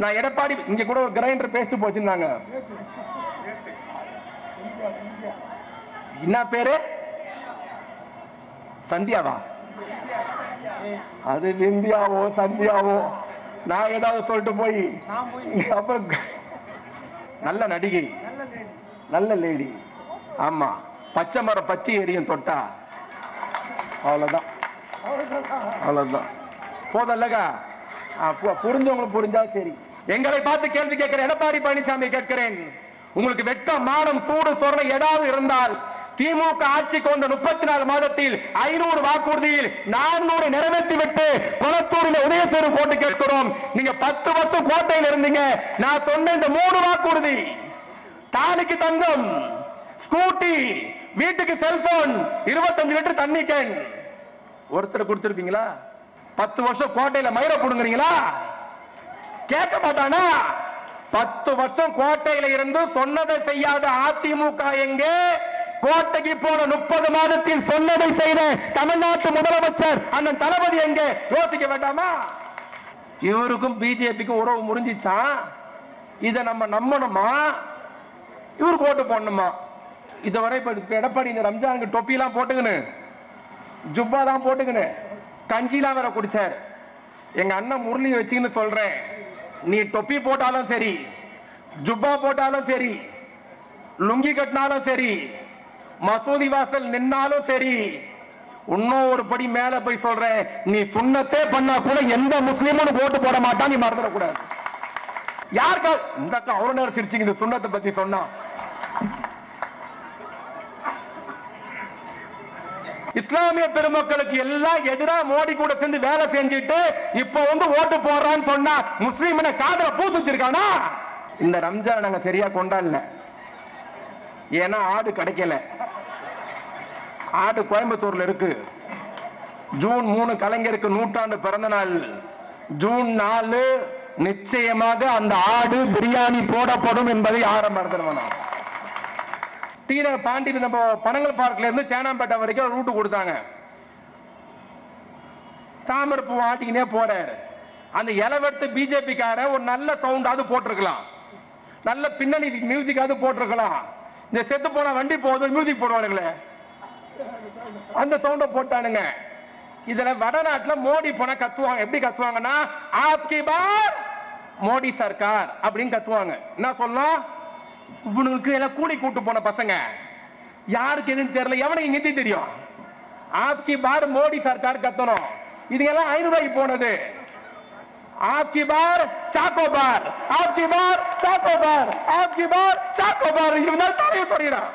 நான் எடப்பாடி இங்க கூட ஒரு கிரைண்டர் பேஸ்ட் போச்சுன்னாங்க. என்ன பேரு? சந்தியாவா? அது விந்தியாவோ சந்தியாவோ நான் ஏதாவது சொல்லிட்டு போய் அப்புறம் நல்ல நடிகை, நல்ல லேடி. ஆமா, பச்சை மரம் பத்தி எரியும் தொட்டா. அவ்வளவுதான், அவ்வளவுதான். போதல்லகா, புரிஞ்சவங்களுக்கு புரிஞ்சா சரி. எங்களை பார்த்து கேள்வி கேட்கிற எடப்பாடி பழனிசாமி கேட்கிறேன், உங்களுக்கு வெட்கம், மானம், சூடு, சொரணை ஏதாவது இருந்தால் திமுக ஆட்சிக்கு வந்த 34 மாதத்தில் 500 வாக்குறுதியில் 400 நிறைவேற்றி விட்டு கொளத்தூரில் உதயசூர் போட்டு கேட்கிறோம். நீங்க 10 வருஷம் கோட்டையில் இருந்தீங்க. நான் சொன்ன இந்த 3 வாக்குறுதி, தாலிக்கு தங்கம், ஸ்கூட்டி, வீட்டுக்கு செல்போன், 25 லிட்டர் தண்ணி கேன், ஒருத்தர் கொடுத்திருப்பீங்களா? 10 வருஷம் கோட்டையில மயிரை புடுங்குறீங்களா? கேட்க மாட்டானா? 10 வருஷம் கோட்டையில இருந்து சொன்னதை செய்யாத அதிமுக எங்கே? கோட்டைக்கு போன 30 மாதத்தில் சொன்னதை செய்த தமிழ்நாட்டு முதலமைச்சர் அண்ணன் தளபதி எங்கே? யோசிக்க வேண்டாமா? இவருக்கும் பிஜேபிக்கும் உறவு முறிஞ்சிச்சா? இதை நம்ம நம்பணுமா? இவருக்கு ஓட்டு போடணுமா? இதுவரை எடப்பாடி இந்த ரம்ஜானுக்கு தொப்பிலாம் போட்டுக்கின்னு, ஜுப்பா தான் போட்டுக்கின்னு, கஞ்சிலாம் வேற குடிச்சார். எங்க அண்ணன் முரளி வச்சுக்கின்னு சொல்றேன், நீ தொப்பி போட்டாலும் சரி, ஜுப்பா போட்டாலும் சரி, லுங்கி கட்டினாலும் சரி, மசூதி வாசல் நின்னாலும் சரி, இன்னும் ஒரு படி மேல போய் சொல்றேன், நீ சுண்ணத்தே பண்ணா கூட எந்த முஸ்லீமும் ஓட்டு போட மாட்டான். நீ மறந்துடக்கூடாது. யாருக்கா இந்த அக்கா அவ்வளவு நேரம் சிரிச்சிங்க இந்த சுண்ணத்தை பத்தி சொன்னா? இஸ்லாமிய பெருமக்களுக்கு எல்லாம் எதிராக மோடி கூட சேர்ந்து வேலை செஞ்சுட்டு இப்ப ஓட்டு போடுறான்னு சொன்னா முஸ்லீம் காதல பூசு வச்சிருக்கானா? இந்த ரம்ஜான் நாங்க சரியா கொண்டாடல. ஏன்னா ஆடு கிடைக்கல. ஆடு கோயம்புத்தூர்ல இருக்கு. ஜூன் 3 கலைஞருக்கு 100ஆண்டு பிறந்த நாள். ஜூன் 4 நிச்சயமாக அந்த ஆடு பிரியாணி போடப்படும் என்பதை ஆரம்பம். பாண்டி நம்ம பனங்கல் பார்க்ல இருந்து சேனாம்பேட்டை வரைக்கும் ரூட்டு கொடுத்தாங்க. தாமரப்பூ ஆட்டிக்கினே போறாரு. அந்த இலவெடுத்து பிஜேபி கார ஒரு நல்ல சவுண்டாவது போட்டிருக்கலாம், நல்ல பின்னணி மியூசிக்காவது போட்டிருக்கலாம். இந்த செத்து போன வண்டி போகுது மியூசிக் போடுவானுங்களே, அந்த சவுண்ட போட்டானுங்க. இதுல வடநாட்டில் மோடி போன கத்துவாங்க. எப்படி கத்துவாங்கன்னா, ஆப்கி பார் மோடி சர்க்கார் அப்படின்னு கத்துவாங்க. என்ன சொல்லணும்? இவனுக்கு எல்லாம் கூலி கூட்டு போன பசங்க, யாருக்கு எதுன்னு தெரியல, எவனுக்கு இங்க தெரியும்? ஆப்கி பார் மோடி சர்க்கார் கத்தணும். இதுங்கெல்லாம் 500 ரூபாய்க்கு போனது. ஆப்கி பார் சாக்கோ பார், ஆப்கி பார் சாக்கோ பார், ஆப்கி பார் சாக்கோ பார். இவனால தலையை சொல்லிடுறான்.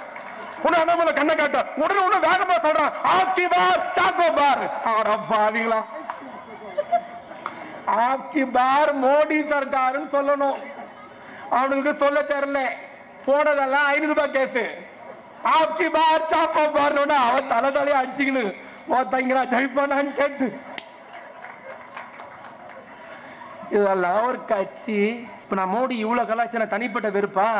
உடனே கண்ணை காட்ட உடனே வேகமா சொல்றான், ஆப்கி பார் சாக்கோ பார். பாவீங்களா, ஆப்கி பார் மோடி சர்க்கார் சொல்லணும். அவனுக்கு சொல்ல தெரியல. போனதெல்லாம் 500 ரூபாய் கேஸ். ஆப்கி பார் சாக்கோ பார் அவன் தலை தலையை அடிச்சுக்கின்னு தங்கிரா ஜெயிப்பானான்னு கேட்டு, இதெல்லாம் ஒரு கட்சி. இப்ப நான் மோடி இவ்வளவு கலாச்சாரம் தனிப்பட்ட வெறுப்பா?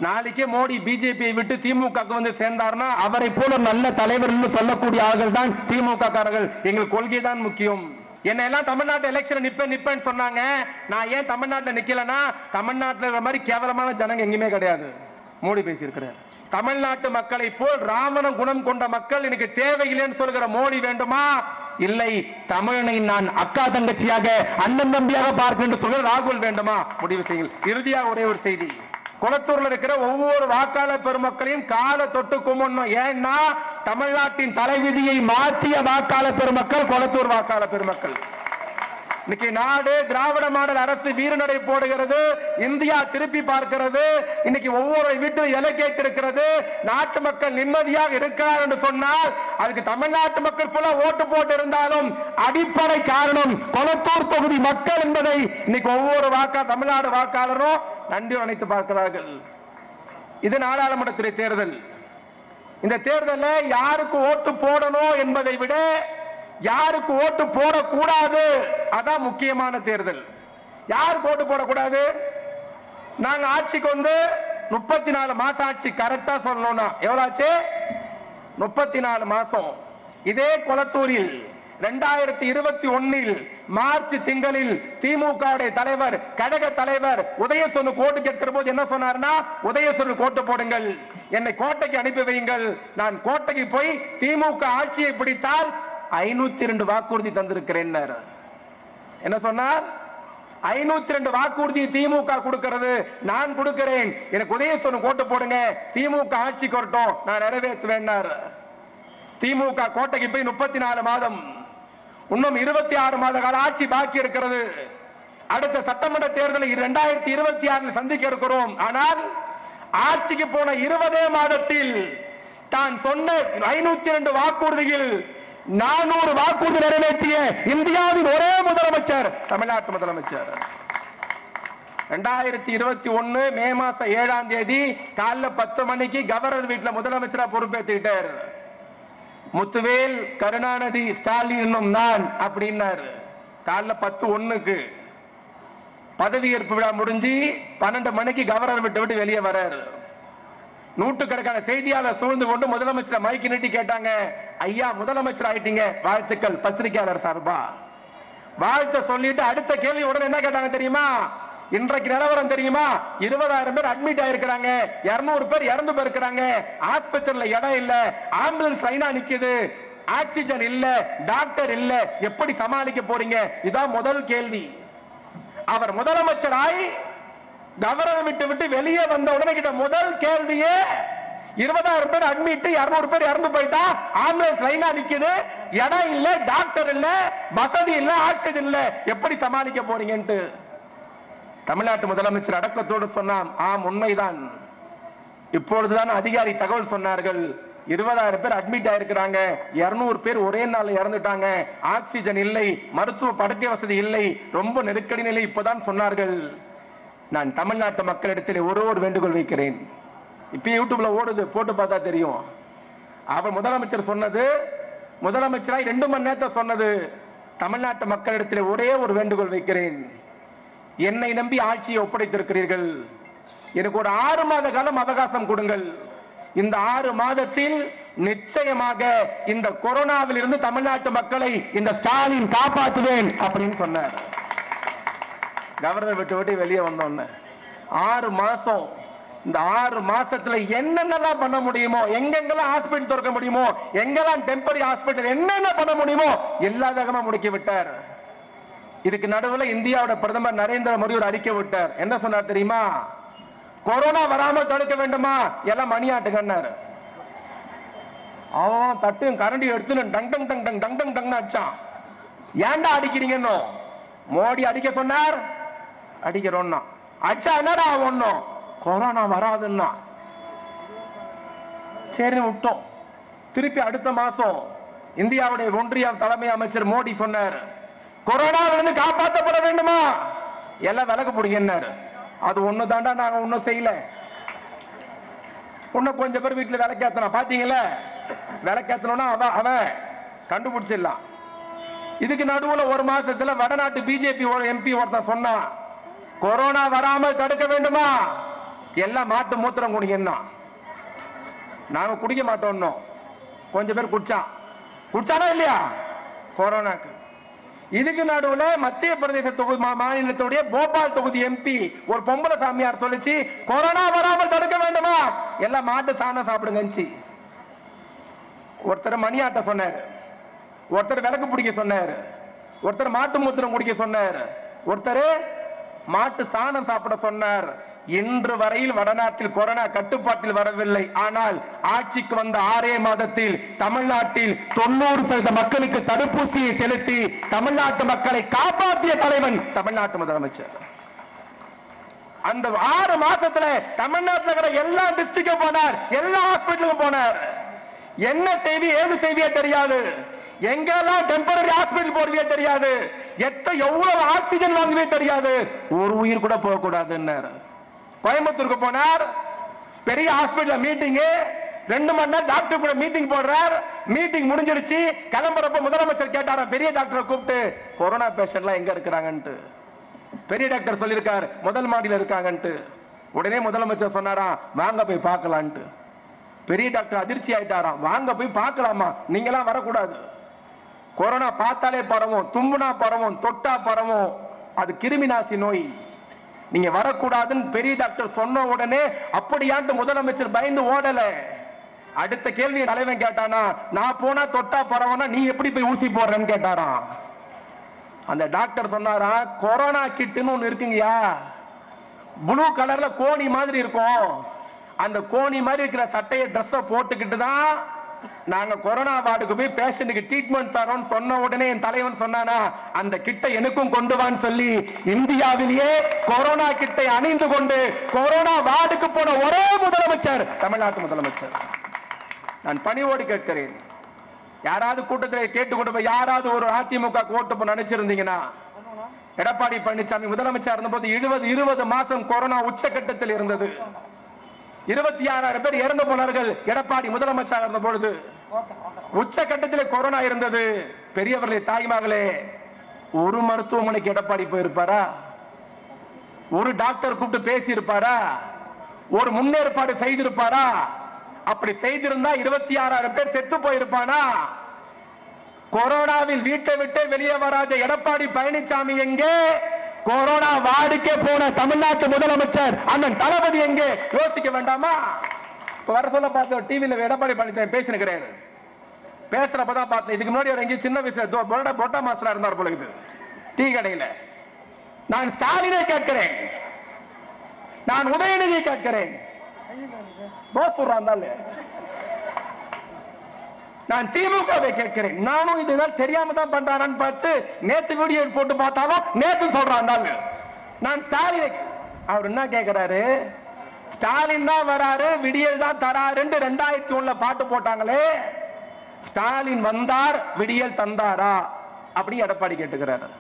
நாளைக்கே மோடி பிஜேபியை விட்டு திமுக சேர்ந்தார்னா அவரை போல நல்ல தலைவர் சொல்லக்கூடிய ஆள்கள் தான் திமுக காரர்கள். எங்கள் கொள்கை தான் முக்கியம். என்ன எல்லாம் தமிழ்நாட்டு எலெக்ஷன் நிப்பேன்னு சொன்னாங்க. நான் ஏன் தமிழ்நாட்டில் நிக்கலன்னா, தமிழ்நாட்டில் இருக்கிற மாதிரி கேவலமான ஜனங்க எங்கேயுமே கிடையாது. மோடி பேசியிருக்கிறார். தமிழ்நாட்டு மக்களை போல் ராவண குணம் கொண்ட மக்கள் எனக்கு தேவையில்லைன்னு சொல்கிற மோடி வேண்டுமா? இல்லை, தமிழனை நான் அக்கா தங்கச்சியாக அண்ணன் தம்பியாக பார்க்க சொல்கிற ராகுல் வேண்டுமா? முடிவு செய்யுங்கள். இறுதியாக ஒரே ஒரு செய்தி, கொளத்தூர்ல இருக்கிற ஒவ்வொரு வாக்காளர் பெருமக்களையும் கால தொட்டு கும்பிடணும். ஏன்னா தமிழ்நாட்டின் தலைவிதியை மாற்றிய வாக்காளர் பெருமக்கள் கொளத்தூர் வாக்காளர் பெருமக்கள். இன்னைக்கு நாடு திராவிட மாடல் அரசு வீரநடை போடுகிறது. இந்தியா திருப்பி பார்க்கிறது. இன்னைக்கு ஒவ்வொரு வீட்டிலும் இலக்கேற்றிருக்கிறது. நாட்டு மக்கள் நிம்மதியாக இருக்கிறார் என்று சொன்னால் அதுக்கு தமிழ்நாட்டு மக்கள் போல ஓட்டு போட்டு இருந்தாலும் அடிப்படை காரணம் கொளத்தூர் தொகுதி மக்கள் என்பதை இன்னைக்கு ஒவ்வொரு தமிழ்நாடு வாக்காளரும் நன்றி அணைத்து பார்க்கிறார்கள். இது நாடாளுமன்ற தேர்தல். இந்த தேர்தலில் யாருக்கு ஓட்டு போடணும் என்பதை விட யாருக்கு ஓட்டு போடக்கூடாது அதான் முக்கியமான தேர்தல். யாருக்கு ஓட்டு போடக்கூடாது? நாங்க ஆட்சிக்கு 34 மாசம் ஆட்சி. கரெக்டா சொல்லணும்னா எவ்வளவு ஆச்சு? 34 மாசம். இதே கொளத்தூரில் 2021 மார்ச் திங்களில் திமுக தலைவர் கழக தலைவர் உதயசூர் கோட்டு கேட்கிற போது என்ன சொன்னார்னா, உதயசூர் கோட்டு போடுங்கள், என்னை கோட்டைக்கு அனுப்பி வையுங்கள், நான் கோட்டைக்கு போய் திமுக ஆட்சியை பிடித்தால் 502 வாக்குறுதி தந்திருக்கிறேன். என்ன சொன்னார்? 502 வாக்குறுதி திமுக கொடுக்கிறது, நான் கொடுக்கிறேன், எனக்கு உதயசூர் கோட்டு போடுங்க, திமுக ஆட்சி வரட்டும், நான் நிறைவேற்றுவேன். திமுக கோட்டைக்கு போய் 34 மாதம், இன்னும் 26 மாத கால ஆட்சி பாக்கி இருக்கிறது. அடுத்த சட்டமன்ற தேர்தலை 2026 சந்திக்க இருக்கிறோம். ஆனால் ஆட்சிக்கு போன 20 மாதத்தில் தான் சொன்ன 502 வாக்குறுதியில் 400 வாக்குறுதி நிறைவேற்றிய இந்தியாவின் ஒரே முதலமைச்சர் தமிழ்நாட்டு முதலமைச்சர். 2021 மே மாசம் 7ஆம் தேதி காலைல 10 மணிக்கு கவர்னர் வீட்டில் முதலமைச்சரா பொறுப்பேற்றுக்கிட்டார். முத்துவேல், கருணாநிதி, ஸ்டாலின் நான் அப்படின்னாரு. காலைல 10:01 பதவியேற்பு விழா முடிஞ்சு 12 மணிக்கு கவர்னர் விட்டு வெளியே வர்றாரு. நூற்றுக்கணக்கான செய்தியாளர் சூழ்ந்து கொண்டு முதலமைச்சர் மைக்கு நீட்டி கேட்டாங்க, ஐயா முதலமைச்சர் ஆயிட்டீங்க, வாழ்த்துக்கள் பத்திரிகையாளர் சார்பா. வாழ்த்து சொல்லிட்டு அடுத்த கேள்வி உடனே என்ன கேட்டாங்க தெரியுமா? இன்றைக்கு நிலவரம் தெரியுமா? 20,000 பேர் அட்மிட் ஆயிருக்கிறாங்க, 200 பேர் இறந்து போயிருக்கிறாங்க, ஆஸ்பத்திரியில இடம் இல்ல, ஆம்புலன்ஸ் லைனா நிக்குது, ஆக்சிஜன் இல்ல, டாக்டர் இல்ல, எப்படி சமாளிக்க போறீங்க? இதான் முதல் கேள்வி. அவர் முதலமைச்சராய் கவர்னர் விட்டு வெளியே வந்த உடனே கிட்ட முதல் கேள்வியே 20,000 பேர் அட்மிட், 200 பேர் இறந்து போயிட்டா, ஆம்புலன்ஸ் லைனா நிக்குது, இடம் இல்ல, டாக்டர் இல்ல, வசதி இல்ல, ஆக்சிஜன் இல்ல, எப்படி சமாளிக்க போறீங்கன்னு தமிழ்நாட்டு முதலமைச்சர் அடக்கத்தோடு சொன்னார். ஆம், உண்மைதான். இப்பொழுதுதான் அதிகாரி தகவல் சொன்னார்கள், 20,000 பேர் அட்மிட் ஆயிருக்கிறாங்க, 200 பேர் ஒரே நாள் இறந்துட்டாங்க, ஆக்சிஜன் இல்லை, மருத்துவ படுக்கை வசதி இல்லை, ரொம்ப நெருக்கடி நிலை இப்பதான் சொன்னார்கள். நான் தமிழ்நாட்டு மக்களிடத்தில் ஒரு வேண்டுகோள் வைக்கிறேன். இப்ப யூடியூப்ல ஓடுது, போட்டு பார்த்தா தெரியும். அவர் முதலமைச்சர் சொன்னது, முதலமைச்சராய் 2 மணி நேரத்தை சொன்னது. தமிழ்நாட்டு மக்களிடத்தில் ஒரே ஒரு வேண்டுகோள் வைக்கிறேன். என்னை நம்பி ஆட்சியை ஒப்படைத்திருக்கிறீர்கள், எனக்கு ஒரு 6 மாத காலம் அவகாசம் கொடுங்கள். இந்த 6 மாதத்தில் நிச்சயமாக இந்த கொரோனாவில் இருந்து தமிழ்நாட்டு மக்களை இந்த ஸ்டாலின் காப்பாற்றுவேன் அப்படின்னு சொன்னார். கவர்னர் விட்டு வெளியே வந்தோன்னு 6 மாசம், இந்த 6 மாசத்துல என்னென்னலாம் பண்ண முடியுமோ, எங்கெங்கெல்லாம் ஹாஸ்பிட்டல் திறக்க முடியுமோ, எங்கெல்லாம் டெம்பரரி ஹாஸ்பிட்டல் என்னென்ன பண்ண முடியுமோ எல்லா தகமா முடிக்க விட்டார். இதுக்கு நடுவில் இந்தியாவோட பிரதமர் நரேந்திர மோடி ஒரு அறிக்கை விட்டார். என்ன சொன்னார் தெரியுமா? கொரோனா வராமல் தடுக்க வேண்டுமா, எல்லாம் மணியாட்டுங்கன்னாரு. அவன் தட்டும் கரண்டி எடுத்து tongue tongue tongue tongue tongue tongue tongue அடிச்சான். ஏன்டா அடிக்கிறீங்கன்னு மோடி அடிக்க சொன்னார், அடிக்கிறோம்னா அடிச்சா என்னடா ஒண்ணும், கொரோனா வராதுன்னா சரி விட்டோம். திருப்பி அடுத்த மாசம் இந்தியாவுடைய ஒன்றிய தலைமை அமைச்சர் மோடி சொன்னார், கொரோனாவிலிருந்து காப்பாற்றப்பட வேண்டுமா, எல்லாம் விலக போடுங்கன்னாரு. அது ஒண்ணு தாண்டா, நாங்க ஒன்னும் செய்யல. இன்னும் கொஞ்சம் பேர் வீட்டுல விளக்கேத்தனா பாத்தீங்களா, விளக்கேத்தனா அவன் கண்டுபிடிச்சிடலாம். இதுக்கு நடுவுல ஒரு மாசத்துல வடநாட்டு பிஜேபி எம்பி ஒருத்தன் சொன்னான், கொரோனா வராமல் தடுக்க வேண்டுமா, எல்லாம் மாட்டு மூத்திரம் குடிக்கணும், நாங்க குடிக்க மாட்டோம். கொஞ்சம் பேர் குடிச்சானா இல்லையா கொரோனாக்கு. இதுக்கு நடுவுல மத்திய பிரதேச தொகுதி மாநிலத்துடைய போபால் தொகுதி எம்பி ஒரு பொம்பளை சாமியார் சொல்லிச்சு, கொரோனா வராமல் தடுக்க வேண்டுமா, எல்லாம் மாட்டு சாணம் சாப்பிடுங்க. ஒருத்தர் மணியாட்ட சொன்னார், ஒருத்தர் விளக்கு பிடிக்க சொன்னார், ஒருத்தர் மாட்டு மூத்திரம் குடிக்க சொன்னார், ஒருத்தர் மாட்டு சாணம் சாப்பிட சொன்னார். இன்று வரையில் வடநாட்டில் கொரோனா கட்டுப்பாட்டில் வரவில்லை. ஆனால் ஆட்சிக்கு வந்த 6 மாதத்தில் தமிழ்நாட்டில் 90% மக்களுக்கு தடுப்பூசியை செலுத்தி தமிழ்நாட்டு மக்களை காப்பாற்றிய தலைவன் தமிழ்நாட்டு முதலமைச்சர். அந்த 6 மாசத்துல தமிழ்நாட்டில் இருக்கிற எல்லா டிஸ்ட்ரிக்டும் போனார், எல்லா ஹாஸ்பிட்டலுக்கும் போனார். என்ன செய்தி ஏது செய்தியே தெரியாது, எங்கெல்லாம் டெம்பரரி ஹாஸ்பிட்டல் போறதே தெரியாது, எவ்வளவு ஆக்சிஜன் வாங்கவே தெரியாது, ஒரு உயிர் கூட போக கூடாதுன்னாரு. கோயம்புத்தூருக்கு போனார், பெரிய ஹாஸ்பிட்டல் மீட்டிங், 2 மணி நேரம் டாக்டர் கூட மீட்டிங் போடுறார். மீட்டிங் முடிஞ்சிருச்சு, கிளம்புறப்ப முதலமைச்சர் கேட்டாரா பெரிய டாக்டரை கூப்பிட்டு, கொரோனா பேஷண்ட்லாம் எங்க இருக்கிறாங்கன்ட்டு. பெரிய டாக்டர் சொல்லியிருக்கார் முதல் மாடியில் இருக்காங்கன்ட்டு. உடனே முதலமைச்சர் சொன்னாரா வாங்க போய் பார்க்கலான்ட்டு. பெரிய டாக்டர் அதிர்ச்சி ஆயிட்டாராம், வாங்க போய் பார்க்கலாமா, நீங்களாம் வரக்கூடாது, கொரோனா பார்த்தாலே பரவும், தும்புனா பரவும், தொட்டா பரவும். அது கிருமி நாசி நோய். நீங்க வரக்கூடாதுன்னு பெரிய டாக்டர் சொன்ன உடனே அப்படியாண்டு முதலமைச்சர் பயந்து ஓடல. அடுத்த கேள்வி தலைவன் கேட்டானா, நான் போனா தொட்டா பரவனா நீ எப்படி போய் ஊசி போடுறேன்னு கேட்டாராம். அந்த டாக்டர் சொன்னாரா, கொரோனா கிட்டுன்னு ஒண்ணு இருக்குங்கயா, ப்ளூ கலர்ல கோணி மாதிரி இருக்கும். அந்த கோணி மாதிரி இருக்கிற சட்டையை ட்ரெஸ் போட்டுக்கிட்டு தான் நாங்க கொரோனா வார்டுக்கு போய் பேஷண்ட்டுக்கு ட்ரீட்மெண்ட் தரோம்னு சொன்ன உடனே என் தலைவன் சொன்னானா, அந்த கிட்ட எனக்கும் கொண்டு வான்னு சொல்லி இந்தியாவிலேயே கொரோனா கிட்டை அணிந்து கொண்டு கொரோனா வார்டுக்கு போன ஒரே முதலமைச்சர் தமிழ்நாட்டு முதலமைச்சர். நான் பணிவோடு கேட்கிறேன், யாராவது கூட்டத்தில் கேட்டுக்கொண்டு போய் யாராவது ஒரு அதிமுக ஓட்டு நினைச்சிருந்தீங்கன்னா, எடப்பாடி பழனிசாமி முதலமைச்சர் இருந்தபோது 20 மாசம் கொரோனா உச்சகட்டத்தில் இருந்தது. 26,000 பேர் இறந்து போனார்கள். எடப்பாடி முதலமைச்சர் இருந்த பொழுது உச்சகட்டத்தில் கொரோனா இருந்தது. பெரியவர்களே, தாய்மார்களே, ஒரு மருத்துவமனைக்கு எடப்பாடி போயிருப்பாரா? ஒரு டாக்டர் கூப்பிட்டு பேசி இருப்பாரா? ஒரு முன்னேற்பாடு செய்திருப்பாரா? அப்படி செய்திருந்தா 26,000 பேர் செத்து போயிருப்பானா? கொரோனாவில் வீட்டை விட்டு வெளியே வராத எடப்பாடி பழனிசாமி எங்கே? கொரோனா வார்டுக்கே போன தமிழ்நாட்டு முதலமைச்சர் அண்ணன் தளபதி எங்கே? யோசிக்க வேண்டாமா? வர சொல்ல பார்த்த டிவியில எடப்பாடி பழனிசாமி பேசினுக்கிறாரு. பேசுறப்பதான் பார்த்தேன். இதுக்கு முன்னாடி எங்க சின்ன வயசுல பொட்டா மாஸ்டரா இருந்தார் போல இது டீ கடையில. நான் ஸ்டாலினை கேட்கிறேன், நான் உதயநிதி கேட்கிறேன், நான் திமுகவை கேட்கிறேன். நானும் இதுதான் தெரியாம தான் பண்றான்னு பார்த்து நேத்து வீடியோ போட்டு பார்த்தாலும் நேத்து சொல்றான். நான் ஸ்டாலினை, அவர் என்ன கேட்கிறாரு, ஸ்டாலின் தான் வராரு, விடியல் தான் தராருன்னு 2001 பாட்டு போட்டாங்களே, ஸ்டாலின் வந்தார் விடியல் தந்தாரா அப்படி எடப்பாடி கேட்டுக்கிறாரு.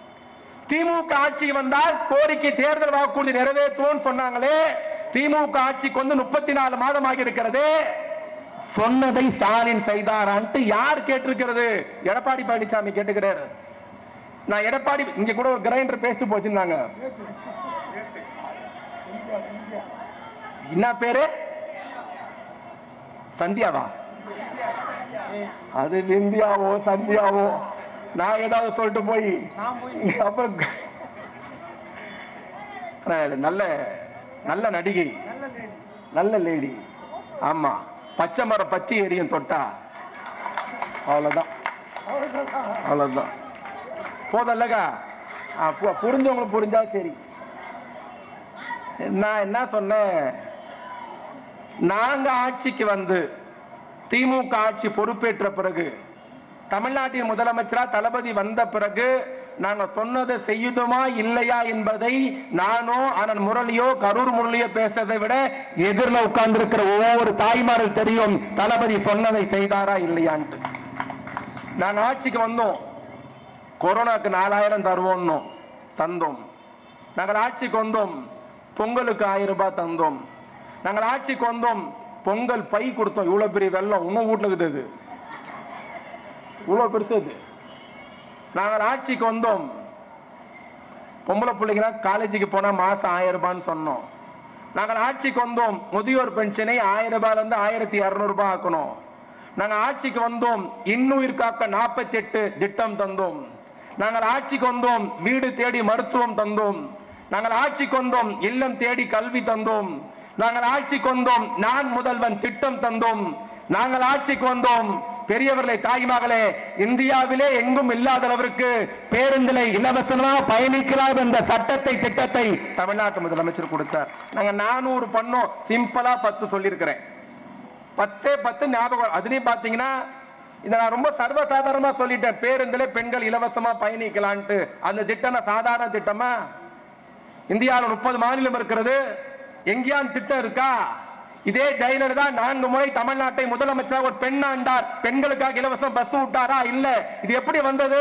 திமுக ஆட்சி வந்தால் கோரிக்கை தேர்தல் வாக்குறுதி நிறைவேற்றுவோம் சொன்னாங்களே, திமுக ஆட்சிக்கு வந்து 34 மாதமாக இருக்கிறது, சொன்னதை ஸ்டாலின் செய்தாரான்ட்டு யார் கேட்டிருக்கிறது? எடப்பாடி பழனிசாமி கேட்டுக்கிறார். நான் எடப்பாடி இங்க கூட ஒரு கிரைண்டர் பேசிட்டு போச்சுன்னாங்க. என்ன பேரு? சந்தியாவா? அது விந்தியாவோ சந்தியாவோ நான் ஏதாவது சொல்லிட்டு போய் அப்புறம் நல்ல நல்ல நடிகை, நல்ல லேடி. ஆமா, பச்சை மரம் பத்தி எரியும் தொட்டா, அவ்வளவுதான் அவ்வளவுதான் போதல்லக்கா. புரிஞ்சவங்களுக்கு புரிஞ்சா சரி. நான் என்ன சொன்னேன், நாங்க ஆட்சிக்கு வந்து திமுக ஆட்சி பொறுப்பேற்ற பிறகு, தமிழ்நாட்டின் முதலமைச்சரா தளபதி வந்த பிறகு நாங்க சொன்னதை செய்யுதுமா இல்லையா என்பதை நானோ அண்ணன் முரளியோ கரூர் முரளியோ பேசுறதை விட எதிரில் உட்கார்ந்து இருக்கிற ஒவ்வொரு தாய்மார்கள் தெரியும் தளபதி சொன்னதை செய்தாரா இல்லையான்ட்டு. நாங்க ஆட்சிக்கு வந்தோம், கொரோனாக்கு 4000 தருவோம் தந்தோம். நாங்கள் ஆட்சிக்கு வந்தோம், பொங்கலுக்கு 1000 ரூபாய் தந்தோம். நாங்கள் ஆட்சிக்கு வந்தோம், பொங்கல் பை கொடுத்தோம். இவ்வளவு பெரிய வெள்ளம் இன்னும் வீட்டுல இருக்குது, இவ்வளவு பெருசு. நாங்கள் ஆட்சிக்கு வந்தோம், பொம்பளை பிள்ளைங்க காலேஜுக்கு போனா மாசம் 1000 ரூபான்னு சொன்னோம். நாங்கள் ஆட்சிக்கு வந்தோம், முதியோர் பென்ஷனை 1000 ரூபாயில இருந்து 1200 ரூபாய் ஆக்கணும். நாங்கள் ஆட்சிக்கு வந்தோம், இன்னுயிர் காக்க 48 திட்டம் தந்தோம். நாங்கள் ஆட்சிக்கு வந்தோம், வீடு தேடி மருத்துவம் தந்தோம். நாங்கள் ஆட்சிக்கு வந்தோம், இல்லம் தேடி கல்வி தந்தோம். நாங்கள் ஆட்சிக்கு வந்தோம், நான் முதல்வன் திட்டம் தந்தோம். நாங்கள் ஆட்சிக்கு வந்தோம், பெரியவர்களே, தாய்மகளே, இந்தியாவிலே எங்கும் இல்லாத அளவிற்கு பேருந்தில் இலவசமா பயணிக்கலாம் என்ற சட்டத்தை, திட்டத்தை தமிழ்நாட்டு முதலமைச்சர் கொடுத்தார். நாங்க 400 பண்ணோம், சிம்பிளா 10 சொல்லியிருக்கிறேன். 10 ஞாபகம். அதுலயும் பாத்தீங்கன்னா இதை நான் ரொம்ப சர்வசாதாரணமா சொல்லிட்டேன், பேருந்தில் பெண்கள் இலவசமா பயணிக்கலான்ட்டு. அந்த திட்டம் சாதாரண திட்டமா? இந்தியாவில் 30 மாநிலம் இருக்கிறது, எங்கேயான் திட்டம் இருக்கா? இதே ஜெயலலிதா 4 முறை தமிழ்நாட்டை முதலமைச்சர் ஒரு பெண் ஆண்டார், பெண்களுக்காக இலவசம் பஸ் விட்டாரா? இல்ல. இது எப்படி வந்தது?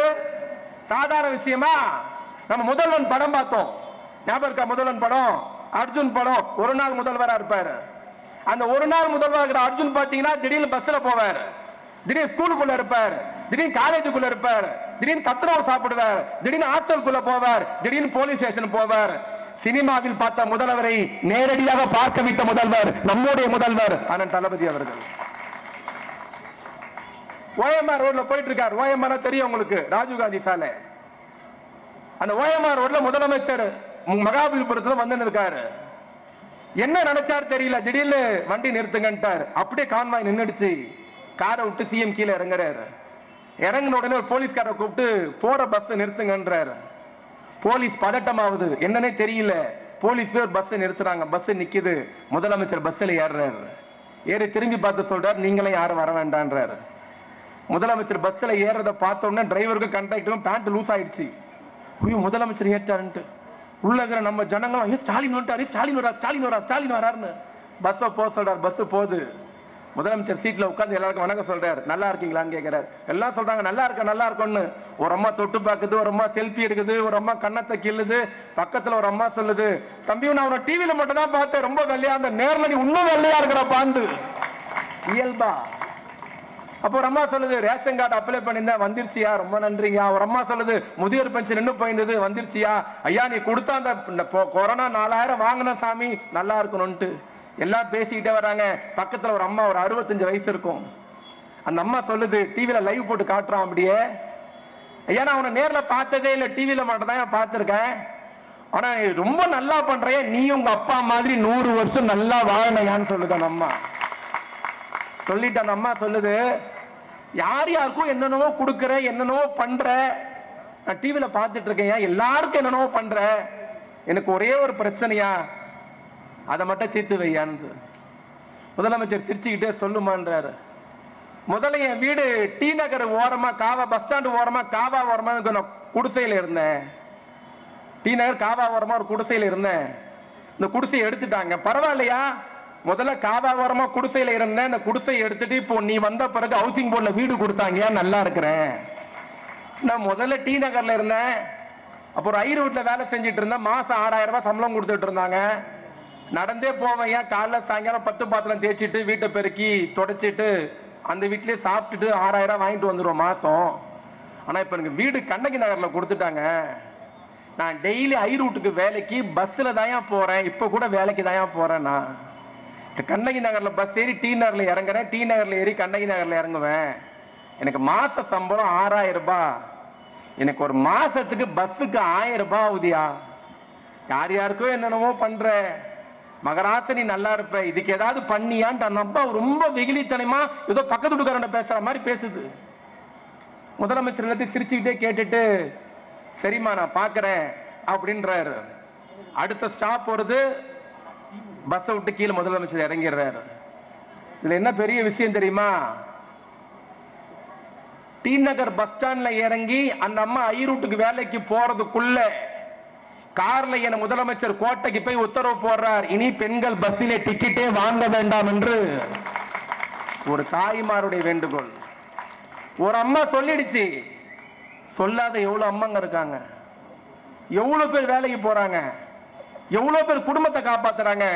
சாதாரண விஷயமா? நம்ம முதல்வன் படம் பார்த்தோம், ஞாபகம் இருக்கா? முதல்வன் படம், அர்ஜுன் படம். ஒரு நாள் முதல்வரா இருப்பாரு. அந்த ஒரு நாள் முதல்வர் அர்ஜுன் பாத்தீங்கன்னா திடீர்னு பஸ்ல போவார், திடீர்னு ஸ்கூலுக்குள்ள இருப்பார், திடீர்னு காலேஜுக்குள்ள இருப்பார், திடீர்னு சத்துணவு சாப்பிடுவார், திடீர்னு ஹாஸ்டலுக்குள்ள போவார், திடீர்னு போலீஸ் ஸ்டேஷன் போவார். சினிமாவில் பார்த்த முதல்வரை நேரடியாக பார்க்க வைத்த முதல்வர் நம்முடைய முதல்வர் அண்ணன் தளபதி அவர்கள். ஓஎம்ஆர் ரோட்ல போயிட்டு இருக்காரு. ஓஎம்ஆர் தெரியும் உங்களுக்கு, ராஜீவ்காந்தி சாலை. அந்த ஓஎம்ஆர் ரோட்ல முதலமைச்சர் மகாபலிபுரத்துல வந்து இருக்காரு. என்ன நினைச்சாரு தெரியல, திடீர்னு வண்டி நிறுத்துங்கன்ட்டார். அப்படியே கான்வாய் நின்னுடுச்சு. காரை விட்டு சிஎம் கீழே இறங்குறாரு. இறங்கின உடனே ஒரு போலீஸ்காரை கூப்பிட்டு போற பஸ் நிறுத்துங்கன்றாரு. போலீஸ் பதட்டமாவது, என்னன்னே தெரியல. போலீஸ் பேர் பஸ் நிறுத்துறாங்க. பஸ் நிக்குது. முதலமைச்சர் பஸ்ல ஏறுறாரு. ஏறி திரும்பி பார்த்து சொல்றாரு, நீங்களும் யாரும் வர வேண்டான்றாரு. முதலமைச்சர் பஸ்ல ஏறத பார்த்த உடனே டிரைவருக்கும் கண்டக்டருக்கும் பேண்ட் லூஸ் ஆயிடுச்சு. ஐயோ முதலமைச்சர் ஏற்றாருன்ட்டு உள்ள இருக்கிற நம்ம ஜனங்களும் ஸ்டாலின் வந்துட்டாரு, ஸ்டாலின் வரா, ஸ்டாலின் வரா, ஸ்டாலின் வராருன்னு பஸ்ஸை போக சொல்றாரு. பஸ் போகுது. முதலமைச்சர் சீட்ல உட்கார்ந்து எல்லாருக்கும் வணக்கம் சொல்றாரு. நல்லா இருக்கீங்களான்னு கேட்கிறாரு. எல்லாம் சொல்றாங்க நல்லா இருக்க நல்லா இருக்கும்னு. ஒரு அம்மா தொட்டு பார்க்குது, ஒரு அம்மா செல்ஃபி எடுக்குது, ஒரு அம்மா கண்ணத்தை கிள்ளுது. பக்கத்துல ஒரு அம்மா சொல்லுது, தம்பி நான் அவனை டிவியில மட்டும் தான் பார்த்தேன், ரொம்ப வெள்ளையா, அந்த நேர்ல நீ இன்னும் வெள்ளையா இருக்கிற பாண்டு இயல்பா. அப்போ ஒரு அம்மா சொல்லுது, ரேஷன் கார்டு அப்ளை பண்ணிருந்தேன், வந்துருச்சியா, ரொம்ப நன்றிங்க. ஒரு அம்மா சொல்லுது, முதியோர் பென்ஷன் இன்னும் போயிருந்தது, வந்துருச்சியா. ஐயா நீ கொடுத்தா அந்த கொரோனா 4000 வாங்கின சாமி, நல்லா இருக்கணும்ட்டு எல்லாம் பேசிக்கிட்டே வராங்க. பக்கத்துல ஒரு அம்மா, ஒரு 65 வயசு இருக்கும். அந்த அம்மா சொல்லுது, டிவியில லைவ் போட்டு காட்டுறான் அப்படியே, ஐயா நான் அவனை நேர்ல பார்த்ததே இல்லை, டிவியில மட்டும் தான் பார்த்திருக்கேன், ஆனா ரொம்ப நல்லா பண்றேன், நீ உங்க அப்பா மாதிரி 100 வருஷம் நல்லா வாழணையான்னு சொல்லுது அந்த அம்மா. சொல்லிட்டு அந்த அம்மா சொல்லுது, யார் யாருக்கும் என்னென்னவோ கொடுக்கற, என்னென்னவோ பண்ற, நான் டிவியில பார்த்துட்டு இருக்கேன், எல்லாருக்கும் என்னென்னவோ பண்ற, எனக்கு ஒரே ஒரு பிரச்சனையா, அதை மட்டும் தீர்த்து வையான்னு. முதலமைச்சர் சிரிச்சுக்கிட்டே சொல்லுமான்றாரு. முதல்ல என் வீடு டி நகர் ஓரமா, காவா பஸ் ஸ்டாண்டு ஓரமா, காவா ஓரமா குடிசையில இருந்தேன். டி நகர் காவா ஓரமா ஒரு குடிசையில இருந்தேன். இந்த குடிசையை எடுத்துட்டாங்க, பரவாயில்லையா. முதல்ல காவா ஓரமா குடிசையில இருந்தேன், இந்த குடிசையை எடுத்துட்டு இப்போ நீ வந்த பிறகு ஹவுசிங் போர்ட்ல வீடு கொடுத்தாங்க, நல்லா இருக்கிறேன். நான் முதல்ல டி நகர்ல இருந்தேன், அப்புறம் ஐரோட்ல வேலை செஞ்சுட்டு இருந்தேன், மாசம் 6000 ரூபாய் சம்பளம் கொடுத்துட்டு இருந்தாங்க. நடந்தே போவேன், ஏன் காலைல சாயங்காலம் 10 பாத்திரம் தேய்ச்சிட்டு வீட்டை பெருக்கி தொடச்சிட்டு அந்த வீட்லயே சாப்பிட்டுட்டு 6000 வாங்கிட்டு வந்துடுவோம் மாசம். ஆனா இப்ப எனக்கு வீடு கண்ணகி நகர்ல கொடுத்துட்டாங்க. நான் டெய்லி ஐரூட்டுக்கு வேலைக்கு பஸ்ல தான் போறேன், இப்ப கூட வேலைக்கு தான் போறேன். நான் கண்ணகி நகர்ல பஸ் ஏறி டி நகர்ல இறங்குறேன், டி நகர்ல ஏறி கண்ணகி நகர்ல இறங்குவேன். எனக்கு மாச சம்பளம் 6000 ரூபாய். எனக்கு ஒரு மாசத்துக்கு பஸ்ஸுக்கு 1000 ரூபாய் ஆகுதியா. யார் யாருக்கும் என்னென்னமோ பண்ற, மகராசனி நல்லா இருப்ப, இதுக்கு ஏதாவது பண்ணியான்ட்டு அந்த அப்பா ரொம்ப வெகுளித்தனமா ஏதோ பக்கத்து வீட்டுக்காரன பேசுற மாதிரி பேசுது. முதலமைச்சர் எல்லாத்தையும் சிரிச்சுக்கிட்டே கேட்டுட்டு, சரிம்மா நான் பாக்குறேன் அப்படின்றாரு. அடுத்த ஸ்டாப் வருது, பஸ் விட்டு கீழே முதலமைச்சர் இறங்கிடுறாரு. இதுல என்ன பெரிய விஷயம் தெரியுமா, டி நகர் பஸ் ஸ்டாண்ட்ல இறங்கி அந்த அம்மா ஐரூட்டுக்கு வேலைக்கு போறதுக்குள்ள கார்ல என முதலமைச்சர் கோட்டைக்கு போய் உத்தரவு போடுறார், இனி பெண்கள் பஸ்ஸிலே டிக்கெட்டே வாங்க வேண்டாம் என்று ஒரு தாய்மாருடைய வேண்டுகோள். ஒரு அம்மா சொல்லிடுச்சு, சொல்லாத எவ்வளவு அம்மாங்க இருக்காங்க, எவ்வளவு பேர் வேலைக்கு போறாங்க, எவ்வளவு பேர் குடும்பத்தை காப்பாத்துறாங்க.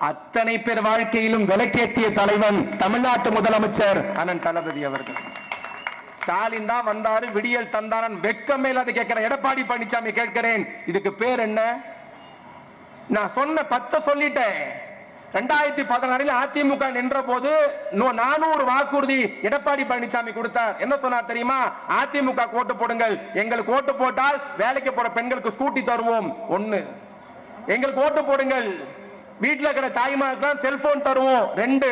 அத்தனை பேர் வாழ்க்கையிலும் விலக்கேற்றிய தலைவன் தமிழ்நாட்டு முதலமைச்சர் அண்ணன் தளபதி அவர்கள். ஸ்டாலின் தான் வந்தாரு, விடியல் தந்தாரன், வெக்கமே இல்லாத கேட்கிறேன். எடப்பாடி பழனிசாமி கேட்கிறேன், இதுக்கு பேர் என்ன? நான் சொன்ன 10 சொல்லிட்டேன். 2016 அதிமுக நின்ற போது 400 வாக்குறுதி எடப்பாடி பழனிசாமி கொடுத்தார். என்ன சொன்னார் தெரியுமா? அதிமுக ஓட்டு போடுங்கள், எங்களுக்கு ஓட்டு போட்டால் வேலைக்கு போற பெண்களுக்கு ஸ்கூட்டி தருவோம் 1, எங்களுக்கு ஓட்டு போடுங்கள் வீட்டில் இருக்கிற தாய்மார்களுக்கு செல்போன் தருவோம் 2,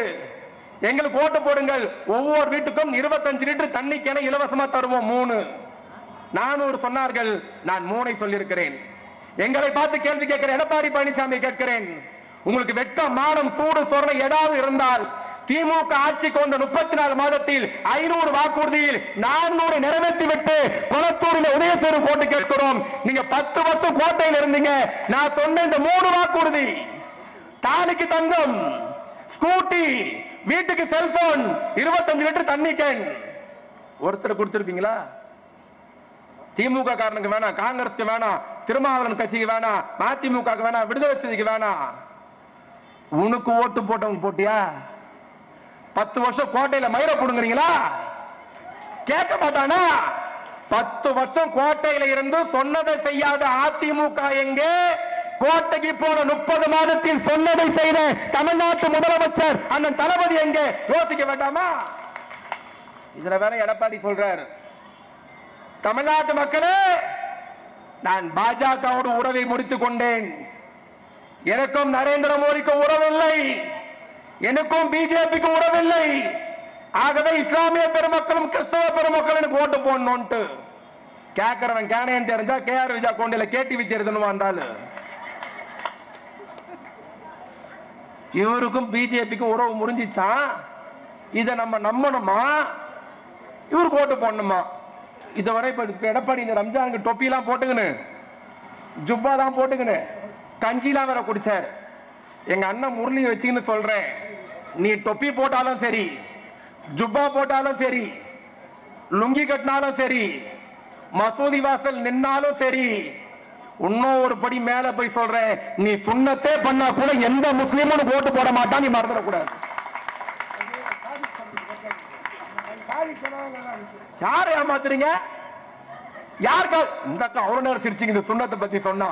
எங்களுக்கு ஓட்டு போடுங்கள் ஒவ்வொரு வீட்டுக்கும் 25 லிட்டர் தண்ணி கேன இலவசமா தருவோம் 3. 400 சொன்னார்கள், நான் 3 சொல்லியிருக்கிறேன். எங்களை பார்த்து கேள்வி கேட்கிறேன், எடப்பாடி பழனிசாமி கேட்கிறேன், உங்களுக்கு வெட்க மானம் சூடு சொரணை ஏதாவது இருந்தால் திமுக ஆட்சிக்கு வந்த 34 மாதத்தில் 500 வாக்குறுதியில் 400 நிறைவேற்றி விட்டு கொளத்தூரில் உதயசூர் போட்டு கேட்கிறோம். நீங்க 10 வருஷம் கோட்டையில் இருந்தீங்க. நான் சொன்ன இந்த 3 வாக்குறுதி, தாலிக்கு தங்கம், ஸ்கூட்டி, வீட்டுக்கு செல்போன், 25 லிட்டர் தண்ணி கேன், ஒருத்தர் கொடுத்திருப்பீங்களா? திமுக காரனுக்கு வேணாம், காங்கிரஸ்க்கு வேணாம், திருமாவளவன் கட்சிக்கு வேணாம், மதிமுக வேணாம், விடுதலை சிறுத்தைக்கு வேணாம். உனக்கு ஓட்டு போட்டவங்க போட்டியா? 10 வருஷம் கோட்டையில மயிரை புடுங்குறீங்களா? கேட்க மாட்டானா? 10 வருஷம் கோட்டையில இருந்து சொன்னதை செய்யாத அதிமுக எங்கே? கோட்டைக்கு போன 30 மாதத்தில் சொன்னதை செய்த தமிழ்நாட்டு முதலமைச்சர் அண்ணன் தளபதி எங்கே? யோசிக்க வேண்டாமா? இதுல வேற எடப்பாடி சொல்றாரு, தமிழ்நாட்டு மக்களே, நான் பாஜகவோடு உறவை முடித்துக் கொண்டேன். எனக்கும் நரேந்திர மோடிக்கும் உறவில்லை, எனக்கும் பிஜேபிக்கு உறவில்லை. ஆகவே இஸ்லாமிய பெருமக்களும் கிறிஸ்தவ பெருமக்கள் எனக்கு ஓட்டு போடணும்ட்டு கேட்கிறவன் கேனேன்னு தெரிஞ்சா கேஆர் விஜயா கொண்டையில கேடிவி தேர்தல் வந்தாலும் இவருக்கும் பிஜேபிக்கும் உறவு முறிஞ்சிச்சான். இதை நம்ம நம்பணுமா, இவருக்கு ஓட்டு போடணுமா? இதுவரை எடப்பாடி இந்த ரம்ஜானுக்கு தொப்பிலாம் போட்டுக்கின்னு ஜுப்பாலாம் போட்டுக்கின்னு கஞ்சிலாம் வேற குடிச்சார். எங்க அண்ணன் முரளி வச்சுக்கின்னு சொல்றேன், நீ தொப்பி போட்டாலும் சரி, ஜுப்பா போட்டாலும் சரி, லுங்கி கட்டினாலும் சரி, மசூதி வாசல் நின்னாலும் சரி, இன்னும் ஒரு படி மேல போய் சொல்றேன், நீ சுண்ணத்தே பண்ணா கூட எந்த முஸ்லீமும் ஓட்டு போட மாட்டான். நீ மறந்துடக்கூடாது. யார் ஏமாத்துறீங்க? யாருக்கா இந்த அக்கா அவ்வளவு நேரம் சிரிச்சிங்க இந்த சுண்ணத்தை பத்தி சொன்னா?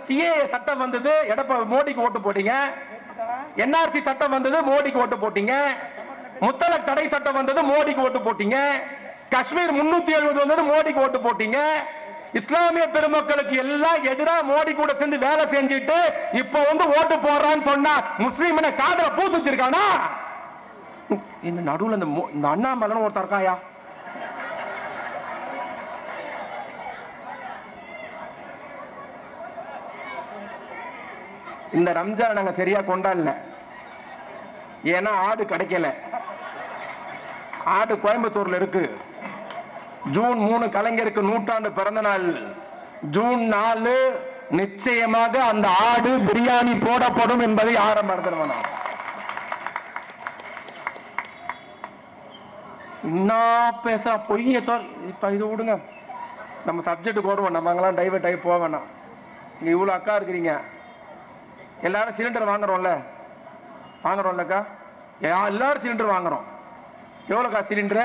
சிஏ சட்டம் வந்தது, மோடிக்கு ஓட்டு போட்டீங்க. என்ஆர்சி சட்டம் வந்தது, மோடிக்கு ஓட்டு போட்டீங்க. முத்தலக் தடை சட்டம் வந்தது, மோடிக்கு ஓட்டு போட்டீங்க. காஷ்மீர் 370 வந்தது, மோடிக்கு ஓட்டு போட்டீங்க. இஸ்லாமிய பெருமக்களுக்கு எல்லாம் எதிராக மோடி கூட சேர்ந்து வேலை செஞ்சுட்டு இப்ப வந்து ஓட்டு போடுறான்னு சொன்னா முஸ்லீம் காதல பூசு வச்சிருக்கானா? இந்த நடுவுல இந்த அண்ணாமலை ஒருத்தர் இருக்காயா? இந்த ரம்ஜான் நாங்க சரியா கொண்டாடல, ஏன்னா ஆடு கிடைக்கல. ஆடு கோயம்புத்தூர்ல இருக்கு. ஜூன் 3 கலைஞருக்கு நூற்றாண்டு பிறந்த நாள். ஜூன் 4 நிச்சயமாக அந்த ஆடு பிரியாணி போடப்படும் என்பதை ஆரம்பம். என்ன பேச பொய்ய இப்ப இது விடுங்க, நம்ம சப்ஜெக்டுக்கு வருவோம். நம்ம அங்கெல்லாம் டைவர்ட் ஆகி போக வேணாம். இங்க இவ்வளவு அக்கா இருக்கிறீங்க, எல்லாரும் சிலிண்டர் வாங்குறோம்லக்கா, எல்லாரும் சிலிண்டர் வாங்குறோம். எவ்வளவுக்கா சிலிண்டர்?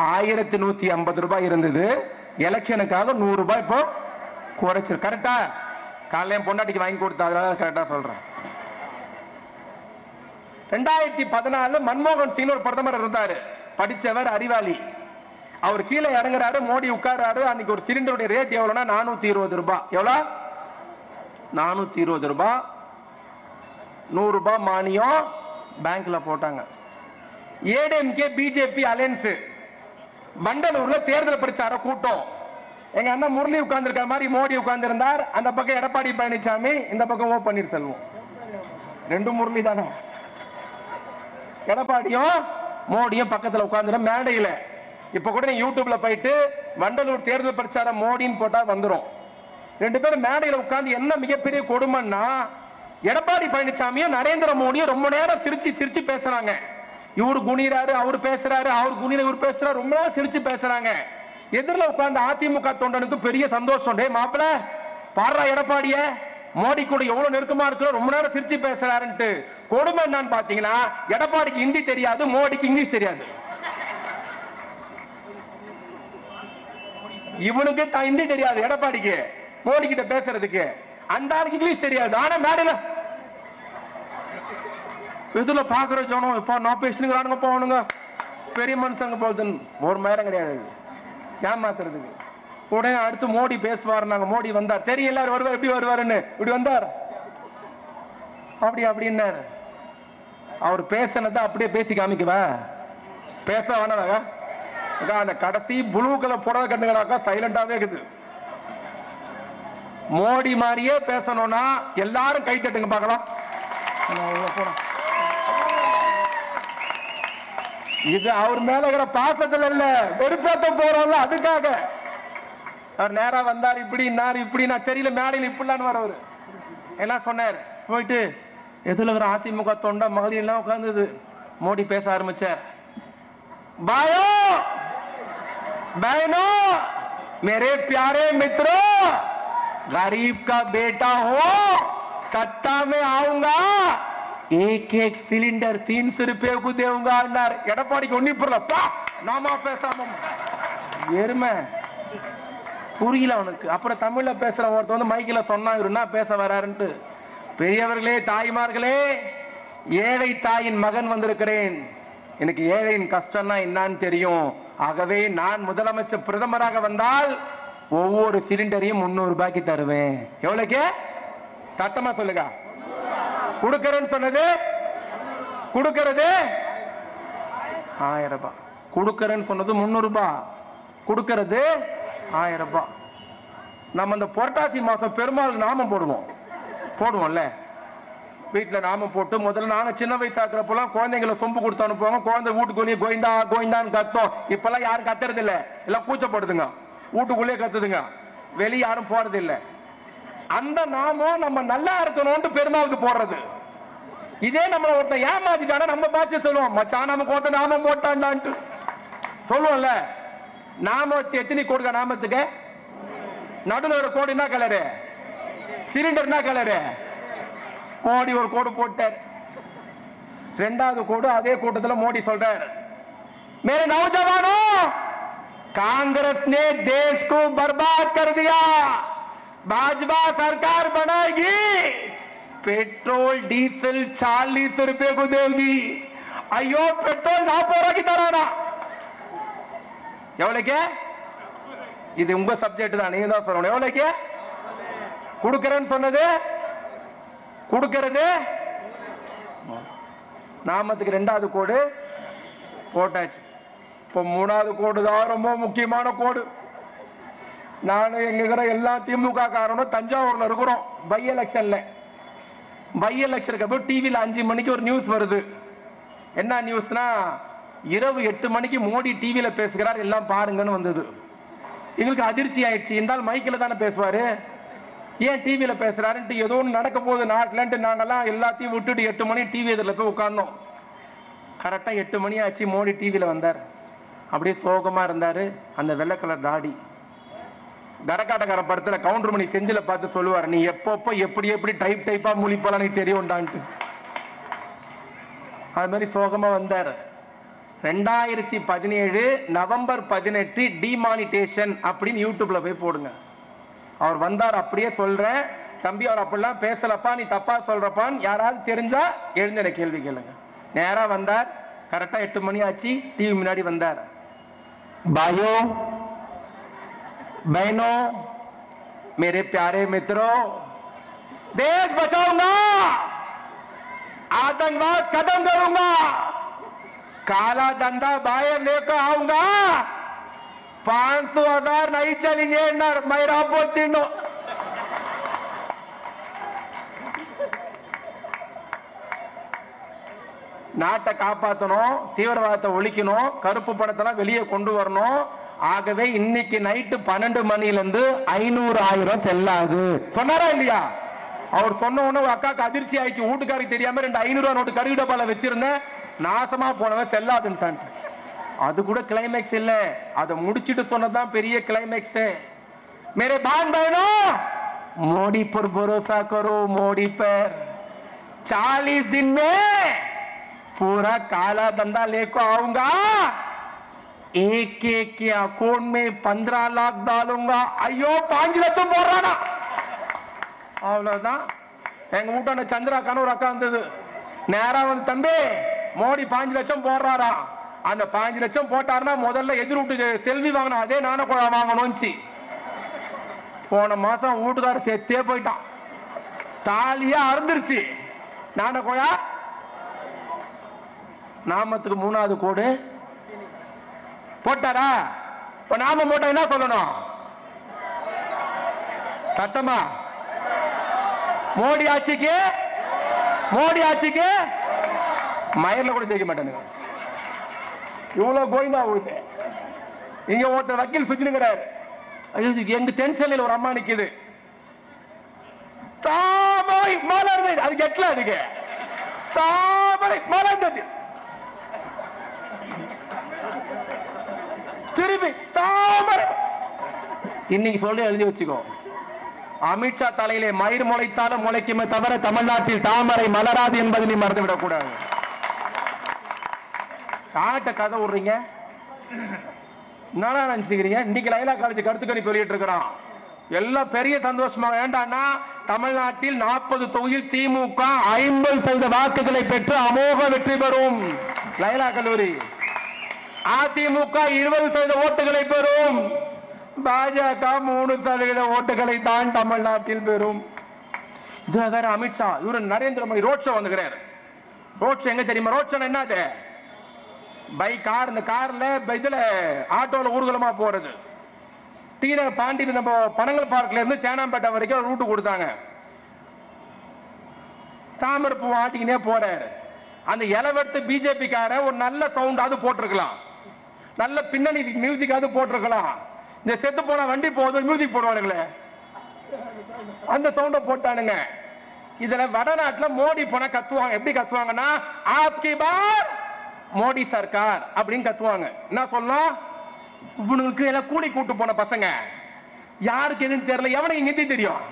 1150 ரூபாய் இருந்தது. எலெக்ஷனுக்காக 100 ரூபாய் இப்போ குறைச்சு. கரெக்டா? காலையும் பொண்டாட்டிக்கு வாங்கி கொடுத்தா, அதனால கரெக்டா சொல்றேன். 2014 மன்மோகன் சிங் ஒரு பிரதமர் இருந்தாரு, படிச்சவர், அறிவாளி. அவர் கீழே இறங்குறாரு, மோடி உட்கார்றாரு. அன்னைக்கு ஒரு சிலிண்டருடைய ரேட் எவ்வளவுனா 420 ரூபாய். எவ்வளவு? 420 ரூபாய். 100 ரூபாய் மானியம் பேங்க்ல போட்டாங்க. ஏடிஎம்கே பிஜேபி அலையன்ஸ் வண்டலூர்ல தேர்தல் பிரச்சார கூட்டம். எங்க அண்ணன் முரளி உட்கார்ந்து இருக்க மாதிரி மோடி உட்கார்ந்து இருந்தார். அந்த பக்கம் எடப்பாடி பழனிசாமி, இந்த பக்கம் ஓ பன்னீர்செல்வம். ரெண்டும் முரளி தானே. எடப்பாடியும் மோடியும் பக்கத்துல உட்கார்ந்து மேடையில. இப்ப கூட நீங்க யூடியூப்ல போயிட்டு வண்டலூர் தேர்தல் பிரச்சாரம் மோடின்னு போட்டா வந்துடும். ரெண்டு பேரும் மேடையில உட்கார்ந்து என்ன மிகப்பெரிய கொடுமைன்னா, எடப்பாடி பழனிசாமியும் நரேந்திர மோடியும் ரொம்ப நேரம் சிரிச்சு சிரிச்சு பேசுறாங்க. இவரு குனிறாரு, அவரு பேசுறாரு, அவரு குனிற இவரு பேசுறாரு, ரொம்ப நேரம் சிரிச்சு பேசுறாங்க. எதிரில் உட்கார்ந்து அதிமுக தொண்டனுக்கு பெரிய சந்தோஷம். டே மாப்பிள பாடுறா எடப்பாடிய, மோடி கூட எவ்வளவு நெருக்கமா இருக்கு, ரொம்ப நேரம் சிரிச்சு பேசுறாருன்ட்டு. கொடுமை என்னன்னு பாத்தீங்கன்னா, எடப்பாடிக்கு ஹிந்தி தெரியாது, மோடிக்கு இங்கிலீஷ் தெரியாது. இவனுக்கு ஹிந்தி தெரியாது எடப்பாடிக்கு, மோடி கிட்ட பேசுறதுக்கு. அந்த ஆளுக்கு இங்கிலீஷ் தெரியாது. ஆனா மேடையில இதுல பாக்குற ஜனம் இப்ப நான் பேசுறானுங்க போவானுங்க, பெரிய மனுஷங்க போகுதுன்னு ஒரு நேரம் கிடையாது ஏமாத்துறதுக்கு. உடனே அடுத்து மோடி பேசுவார். நாங்க மோடி வந்தார், தெரியும் எல்லாரும் வருவார், எப்படி வருவாருன்னு. இப்படி வந்தார், அப்படி அப்படின்னாரு. அவர் பேசினதை அப்படியே பேசி காமிக்குவா? பேச வேணாங்க. அந்த கடைசி ப்ளூ கலர் புடவை கட்டுங்களாக்கா சைலண்டாவே இருக்குது. மோடி மாதிரியே பேசணும்னா எல்லாரும் கை தட்டுங்க பார்க்கலாம். இது அவர் மேல இருக்கிற பாசத்துல இல்ல, வெறுப்பேத்த போறோம்ல, அதுக்காக. அவர் நேரா வந்தார், இப்படி இப்படி நான் தெரியல, மேடையில் இப்படிலான்னு வரவர் எல்லாம் சொன்னார். போயிட்டு எதுல ஒரு அதிமுக தொண்டை மகளிர் எல்லாம் உட்கார்ந்தது. மோடி பேச ஆரம்பிச்சார். பாயோ बहनों, मेरे प्यारे मित्रों, गरीब का बेटा हो, सत्ता में आऊंगा, एक एक सिलेंडर 300 रुपये को देऊंगा. எடப்பாடிக்கு ஒண்ணி புரியலப்பா, நாமா பேசாம எருமை புரியல அவனுக்கு. அப்புறம் தமிழ்ல பேசுற ஒருத்தர் வந்து மைக்கில் சொன்னா இவருன்னா பேச வராருன்ட்டு. பெரியவர்களே, தாய்மார்களே, ஏழை தாயின் மகன் வந்திருக்கிறேன், எனக்கு ஏழையின் கஷ்டம்னா என்னன்னு தெரியும். ஆகவே நான் முதலமைச்சர் பிரதமராக வந்தால் ஒவ்வொரு சிலிண்டரையும் 300 ரூபாய்க்கு தருவேன். எவ்வளவுக்கு? சத்தமா சொல்லுங்க. கொடுக்கறேன்னு சொன்னது கொடுக்கறது 1000 ரூபாய். கொடுக்கறேன்னு சொன்னது 300 ரூபாய், கொடுக்கறது 1000 ரூபாய். நம்ம இந்த புரட்டாசி மாசம் பெருமாள் நாமம் போடுவோம்ல, வீட்டில் நாமம் போட்டு முதல்ல நாங்கள் சின்ன வயசாக்குறப்பெல்லாம் குழந்தைங்களை சொம்பு கொடுத்து அனுப்புவாங்க. குழந்தை வீட்டுக்குள்ளேயே கோயிந்தா கோயிந்தான்னு கத்தோம். இப்பெல்லாம் யாரும் கத்துறது இல்லை, எல்லாம் கூச்சப்படுதுங்க, வீட்டுக்குள்ளேயே கத்துதுங்க, வெளியே யாரும் போறது இல்லை. அந்த நாமம் நம்ம நல்லா இருக்கணும்னு பெருமாளுக்கு போடுறது. இதே நம்மள ஒருத்தன் ஏமாத்திட்டானா நம்ம பார்த்து சொல்லுவோம், மச்சான் நமக்கு ஒருத்தன் நாமம் போட்டான்டான்ட்டு சொல்லுவோம்ல. நாமத்தை எத்தனை கோடுங்க? நாமத்துக்கு நடுவில் ஒரு கோடு என்ன கலரு? சிலிண்டர் என்ன கலரு? மோடி ஒரு கோடு போட்டார். ரெண்டாவது கோடு அதே கூட்டத்தில் மோடி சொல்றார், मेरे नौजवानों, कांग्रेस ने देश को बर्बाद कर दिया, भाजपा सरकार बनाएगी, पेट्रोल डीजल 40 रुपए को देगी. ஐயோ பெட்ரோல் 40 ரூபாய்க்கு தரானா? எவ்வளவுக்கு? இது உங்க சப்ஜெக்ட் தான், நீங்க தான் சொல்லணும். எவ்வளவுக்கு கொடுக்கறேன்னு சொன்னது? கொடுக்கிறது நாமத்துக்கு ரெண்டாவது கோடு போட்டாச்சு. இப்போ மூணாவது கோடு தான் ரொம்ப முக்கியமான கோடு. நானும் எங்க எல்லா திமுக காரனும் தஞ்சாவூர்ல இருக்கிறோம். பை எலெக்ஷனுக்கு அப்புறம் டிவியில் 5 மணிக்கு ஒரு நியூஸ் வருது. என்ன நியூஸ்னா, இரவு 8 மணிக்கு மோடி டிவியில பேசுகிறார், எல்லாம் பாருங்கன்னு வந்தது. எங்களுக்கு அதிர்ச்சி ஆயிடுச்சு. இருந்தாலும் மைக்கில் தானே பேசுவாரு, ஏன் டிவியில பேசுறாருன்ட்டு ஏதோ ஒன்று நடக்க போகுது நாட்டிலன்ட்டு நாங்கெல்லாம் எல்லாத்தையும் விட்டுட்டு 8 மணி டிவி எதிரில் போய் உட்கார்ந்தோம். கரெக்டா 8 மணி ஆச்சு, மோடி டிவியில வந்தார். அப்படியே சோகமா இருந்தாரு. அந்த வெள்ளை கலர் தாடி, கரகாட்டக்கார படத்துல கவுண்டர் மணி செஞ்சில பார்த்து சொல்லுவார், நீ எப்பப்போ எப்படி டைப்பா முழிப்பலாம் நீ தெரியும்டான்ட்டு. அது மாதிரி சோகமா வந்தார். 2017 நவம்பர் 18 டிமானிட்டேஷன் அப்படின்னு யூடியூப்ல போய் போடுங்க. அவர் வந்தார். அப்படியே சொல்றேன் தம்பி, அவர் அப்படிலாம் பேசலப்பா, நீ தப்பா சொல்றப்பான்னு யாராவது தெரிஞ்சா எழுந்த கேள்வி கேளுங்க. நேரா வந்தார். கரெக்டா 8 மணி ஆச்சு, டிவி முன்னாடி வந்தார். भाइयों बहनों, मेरे प्यारे मित्रों, देश बचाऊंगा, आतंकवाद खत्म करूंगा, काला धंधा बाहर लेकर आऊंगा, 500,000 नहीं चलेंगे मेरा पोतीनो. நாட்டை காப்பாற்றணும், தீவிரவாதத்தை ஒழிக்கணும், கருப்பு பணத்தெல்லாம் வெளியே கொண்டு வரணும். ஆகவே இன்னைக்கு நைட்டு 12 மணிலிருந்து 500,000 செல்லாது சொன்னாரா இல்லையா? அவர் சொன்ன உடனே ஒரு அக்காக்கு அதிர்ச்சி ஆயிடுச்சு. வீட்டுக்காரருக்கு தெரியாம 2 500 நோட்டு கருவி டப்பால வச்சிருந்தேன், நாசமா போனவன் செல்லாதுன்ட்டான். அது கூட கிளைமேக்ஸ் இல்ல, அதை முடிச்சிட்டு சொன்னதான் பெரிய கிளைமேக்ஸ். मेरे बहन बहनों, मोदी पर भरोसा करो, मोदी पर 40 दिन में पूरा काला धंधा लेकर आऊंगा, एक के अकाउंट में 15 लाख डालूंगा. ஐயோ 5 லட்சம் போடுறானா? அவ்வளவுதான். எங்க வீட்டான சந்திராக்கான ஒரு அக்கா வந்தது. நேரா வந்து, தம்பி மோடி 5 லட்சம் போடுறாரா, அந்த 5 லட்சம் போட்டாருன்னா முதல்ல எதிர் வீட்டு செல்வி வாங்கணும், அதே நானே வாங்கணும்ச்சு. போன மாசம் வீட்டுக்காரர் செத்தே போயிட்டான், தாலியா அறுந்துருச்சு. நானே கோயா நாமத்துக்கு 3வது கோடு போட்டாரா? இப்ப நாம போட்டா என்ன சொல்லணும்? சத்தமா, மோடி ஆட்சிக்கு மயிரில் கூட ஜெயிக்க மாட்டானுங்க. இவ்வளவு கோயிந்தா போயிட்டு இங்க ஒருத்தர் வக்கீல் சுத்தினுங்கிறாரு. எங்க தென்செல்லையில் ஒரு அம்மா நிக்குது, தாமரை மலர்ந்தது. அதுக்கு எட்ல அதுக்கு தாமரை மலர்ந்தது, திரும்பி தாமரை. இன்னைக்கு சொல்லி எழுதி வச்சுக்கோ, அமித்ஷா தலையிலே மயிர் முளைத்தாலும் முளைக்குமே தவிர தமிழ்நாட்டில் தாமரை மலராது என்பதை நீ மறந்துவிடக் கூடாது. காட்ட கதை விடுறீங்க. என்னடா நினைச்சுக்கிறீங்க? இன்னைக்கு லைலா காலேஜ் கருத்து கணிப்பு வெளியிட்டு இருக்கிறான். எல்லாம் பெரிய சந்தோஷமா. வேண்டாம்னா தமிழ்நாட்டில் 40 தொகுதியில் திமுக 50% வாக்குகளை பெற்று அமோக வெற்றி பெறும். லைலா கல்லூரி. அதிமுக 20% ஓட்டுகளை பெறும். பாஜக 3% ஓட்டுகளை தான் தமிழ்நாட்டில் பெறும். இதுல வேற அமித்ஷா இவரு Narendra Modi road show வந்துக்கிறார். Road show எங்க தெரியுமா? ரோட் ஷோ என்னது? பை கார், இந்த கார்ல இதுல ஆட்டோல ஊர்வலமா போறது. டீநகர் பாண்டி நம்ம பனங்கல் பார்க்ல இருந்து தேனாம்பேட்டை வரைக்கும் ரூட்டு கொடுத்தாங்க. தாமரப்பூ ஆட்டிக்கினே போறாரு. அந்த இலவெடுத்து பிஜேபி கார ஒரு நல்ல சவுண்டாவது போட்டிருக்கலாம், நல்ல பின்னணி மியூசிக்காவது போட்டிருக்கலாம். இந்த செத்து போன வண்டி போகுது மியூசிக் போடுவானுங்களே, அந்த சவுண்ட போட்டானுங்க. இதுல வடநாட்டுல மோடி போனா கத்துவாங்க. எப்படி கத்துவாங்கன்னா, ஆப்கி பார் மோடி சர்க்கார் அப்படின்னு கத்துவாங்க. என்ன சொல்லணும்? இவனுக்கு எல்லாம் கூலி கூட்டு போன பசங்க, யாருக்கு எதுன்னு தெரியல, எவனுக்கு இங்க தெரியும்?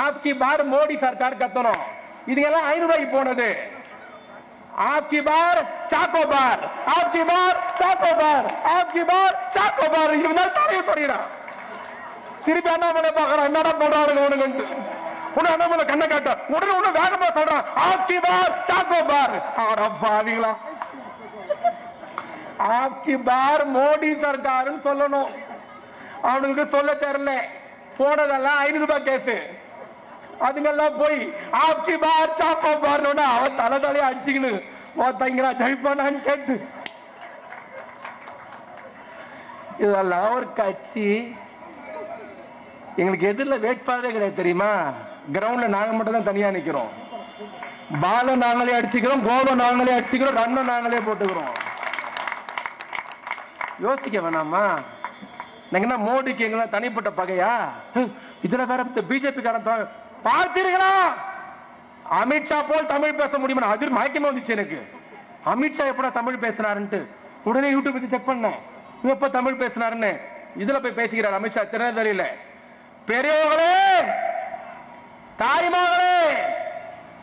ஆப்கி பார் மோடி சர்க்கார் கத்தணும். இதுங்கெல்லாம் 5 ரூபாய்க்கு போனது. ஆப்கி பார் சாக்கோ பார், ஆப்கி பார் சாக்கோ பார், ஆப்கி பார் சாக்கோ பார். இவனால தலையை சொல்லிடுறான். திருப்பி அண்ணாமலை பாக்குறான், என்னடா சொல்றாரு உனக்கு? உன்ன அண்ணாமலை கண்ணை காட்ட உடனே வேகமா சொல்றான், ஆப்கி பார் சாக்கோ பார். பாவீங்களா? ஆப்கி பார் மோடி சர்க்கார் சொல்லணும். அவனுக்கு சொல்ல தெரியல. போனதெல்லாம் 5 ரூபாய் கேஸ். அதுங்கெல்லாம் போய் ஆப்கி பார் சாக்கோ பார் அவன் தலை தலையா அடிச்சுக்கணு தங்கிரா ஜெயிப்பானான்னு கேட்டு. இதெல்லாம் ஒரு கட்சி. எங்களுக்கு எதிரில் வேட்பாளரே கிடையாது தெரியுமா? கிரவுண்ட்ல நாங்க மட்டும் தான் தனியா நிக்கிறோம். பால நாங்களே அடிச்சுக்கிறோம், கோபம் நாங்களே அடிச்சுக்கிறோம், ரன்னை நாங்களே போட்டுக்கிறோம். யோசிக்க வேணாமா? என்ன மோடிக்கு எங்களா தனிப்பட்ட பகையா? இதுல வேற பிஜேபி காரன் பார்த்தீர்களா? அமித்ஷா போல் தமிழ் பேச முடியுமா? அது மயக்கமா வந்துச்சு எனக்கு. அமித்ஷா எப்படா தமிழ் பேசினாருன்ட்டு உடனே யூடியூப் செக் பண்ணேன். எப்ப தமிழ் பேசினாருன்னு இதுல போய் பேசுகிறார் அமித்ஷா திருநெல்வேலியில. பெரியவர்களே, தாய்மார்களே,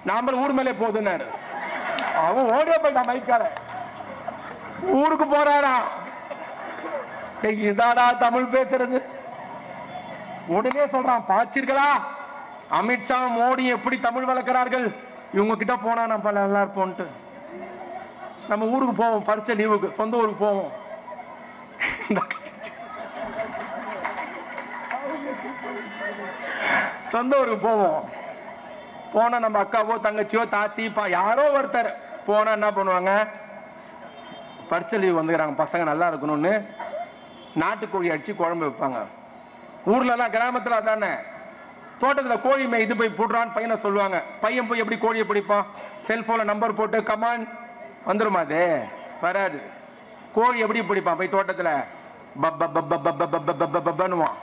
நாம ஊர் மேலே போதுன்னாரு. அவன் ஓடிய போயிட்டான் மைக்கார. ஊருக்கு போறாரா? இதாடா தமிழ் பேசுறது. உடனே சொல்றான், பார்த்தீர்களா அமித்ஷா மோடி எப்படி தமிழ் வளர்க்கிறார்கள்? இவங்க கிட்ட போனா நம்ம நல்லா இருப்போம்ட்டு. நம்ம ஊருக்கு போவோம், பரிச்சை லீவுக்கு சொந்த ஊருக்கு போவோம். சொந்த ஊருக்கு போவோம். போனா நம்ம அக்காவோ தங்கச்சியோ தாத்தி யாரோ ஒருத்தர் போனா என்ன பண்ணுவாங்க? பரிச்சை லீவு வந்துக்கிறாங்க பசங்க நல்லா இருக்கணும்னு நாட்டுக்கோழி அடிச்சு குழம்பு வைப்பாங்க. ஊர்ல எல்லாம் கிராமத்துல அதானே, தோட்டத்துல கோழி இது போய் போடுறான்னு பையனை சொல்லுவாங்க. பையன் போய் எப்படி கோழியை பிடிப்பான்? செல்போன்ல நம்பர் போட்டு கமாண்ட் வந்துருமா? அது வராது. கோழி எப்படி பிடிப்பான்? போய் தோட்டத்துல பப்பனுவான்.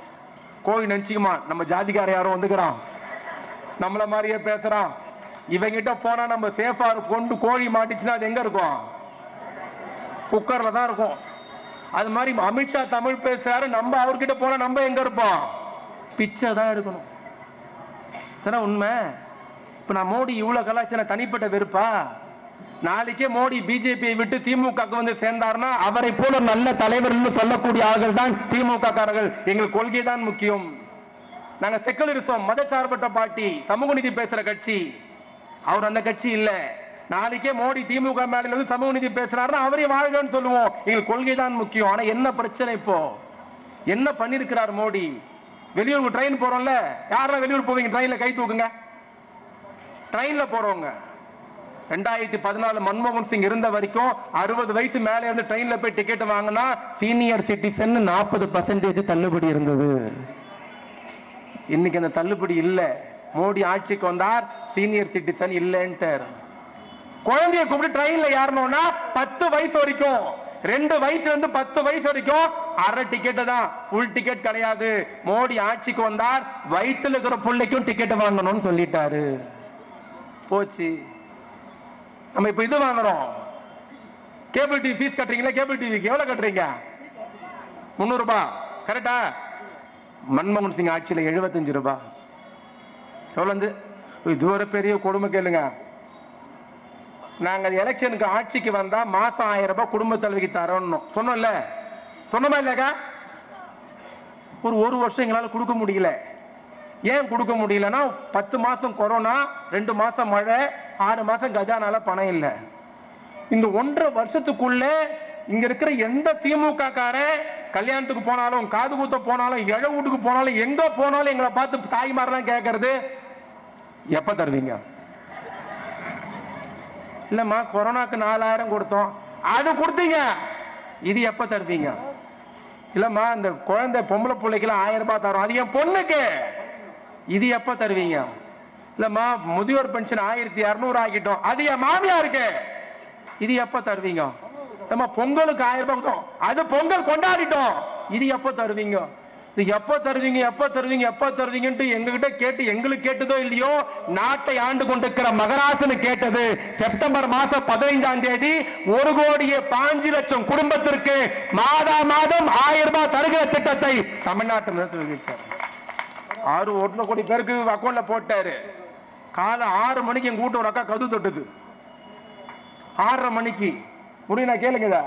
கோழி நினைச்சுக்குமா நம்ம ஜாதிக்கார யாரும் வந்துக்கிறான், நம்மள மாதிரியே பேசுறான், இவங்கிட்ட போனா நம்ம சேஃபா கொண்டு கோழி மாட்டிச்சுன்னா அது எங்க இருக்கும்? குக்கர்ல தான் இருக்கும். அது மாதிரி அமித்ஷா தமிழ் பேசுறாரு, நம்ம அவர்கிட்ட போனா நம்ம எங்க இருப்போம்? பிச்சை தான் எடுக்கணும். உண்மை. இப்ப நான் மோடி இவ்வளவு கலாச்சார தனிப்பட்ட வெறுப்பா? நாளைக்கே மோடி பிஜேபியை விட்டு திமுக வந்து சேர்ந்தார்னா அவரை போல நல்ல தலைவர்கள் சொல்லக்கூடிய ஆள்கள் தான் திமுக காரர்கள். எங்கள் கொள்கை தான் முக்கியம். நாங்க செக்குலரிசம், மதச்சார்பற்ற பார்ட்டி, சமூக நீதி பேசுற கட்சி. அவர் அந்த கட்சி இல்ல. நாளைக்கே மோடி திமுக மேல வந்து சமூக நீதி பேசுறாருன்னா அவரே வாழ்கன்னு சொல்லுவோம். எங்கள் கொள்கை தான் முக்கியம். ஆனா என்ன பிரச்சனை? இப்போ என்ன பண்ணிருக்கிறார் மோடி? வெளியூருக்கு ட்ரெயின் போறோம்ல, யாரெல்லாம் வெளியூர் போவீங்க? ட்ரெயின்ல கை தூக்குங்க. ட்ரெயின்ல போறவங்க 2014 மன்மோகன் சிங் இருந்த வரைக்கும் 60 வயசு மேல இருந்து ட்ரெயின்ல போய் டிக்கெட் வாங்கினா சீனியர் சிட்டிசன் 40% தள்ளுபடி இருந்தது. இன்னைக்கு அந்த தள்ளுபடி இல்ல. மோடி ஆட்சிக்கு வந்தார், சீனியர் சிட்டிசன் இல்லைன்ட்டார். குழந்தைய கூப்பிட்டு ட்ரெயின்ல ஏறணும்னா 10 வயசு வரைக்கும், 2 வயசுல இருந்து 10 வயசு வரைக்கும் அரை டிக்கெட் தான், ஃபுல் டிக்கெட் கிடையாது. மோடி ஆட்சிக்கு வந்தார், வயிற்றுல இருக்கிற பிள்ளைக்கும் டிக்கெட் வாங்கணும்னு சொல்லிட்டாரு. போச்சு. நம்ம இப்ப இது வாங்குறோம், கேபிள் டிவி ஃபீஸ் கட்டுறீங்களா? கேபிள் டிவிக்கு எவ்வளவு கட்டுறீங்க? 300 ரூபாய். கரெக்டா? மன்மோகன் சிங் ஆட்சியில் 75 ரூபாய். எவ்வளவு? இது ஒரு பெரிய கொடுமை. கேளுங்க, நாங்க எலெக்ஷனுக்கு ஆட்சிக்கு வந்தா மாசம் 1000 ரூபாய் குடும்ப தலைவிக்கு தரோம் சொன்னோம்ல. சொன்னமா இல்லக்கா? ஒரு வருஷம் எங்களால கொடுக்க முடியல. ஏன் கொடுக்க முடியலன்னா 10 மாசம் கொரோனா, 2 மாசம் மழை, 6 மாசம் கஜானால பணம் இல்லை. இந்த 1.5 வருஷத்துக்குள்ள இங்க இருக்கிற எந்த திமுக காரன் கல்யாணத்துக்கு போனாலும், காது குத்த போனாலும், இழ வீட்டுக்கு போனாலும், எங்க போனாலும் எங்களை பார்த்து தாய்மாரெல்லாம் கேட்கறது எப்ப தருவீங்க? இல்லம்மா கொரோனாக்கு 4000 கொடுத்தோம், அது கொடுத்தீங்க, இது எப்ப தருவீங்க? இல்லம்மா இந்த குழந்தை பொம்பளை பிள்ளைக்கெல்லாம் 1000 ரூபாய் தரும், அது என் பொண்ணுக்கு, இது எப்ப தருவீங்க? இல்லம்மா முதியோர் பென்ஷன் 1200 ஆக்கிட்டோம், அது என் மாமியாருக்கு, இது எப்ப தருவீங்க? நம்ம பொங்கலுக்கு 1000 ரூபாய் கொடுத்தோம், அது பொங்கல் கொண்டாடிட்டோம், இது எப்ப தருவீங்க? இது எப்ப தருவீங்க, எப்ப தருவீங்க, எப்ப தருவீங்கன்னு எங்ககிட்ட கேட்டு, எங்களுக்கு கேட்டதோ இல்லையோ, நாட்டை ஆண்டு கொண்டிருக்கிற மகராசனு கேட்டது. செப்டம்பர் மாசம் 15ஆம் தேதி 1,05,00,000 குடும்பத்திற்கு மாதா மாதம் 1000 ரூபாய் தருகிற திட்டத்தை தமிழ்நாட்டில் 6 கோடி பேருக்கு அக்கௌண்ட்ல போட்டாரு. காலை 6 மணிக்கு எங்க வீட்டு ஒரு அக்கா கது தொட்டுது. 6:30 மணிக்கு முடியும், கேளுங்கதா,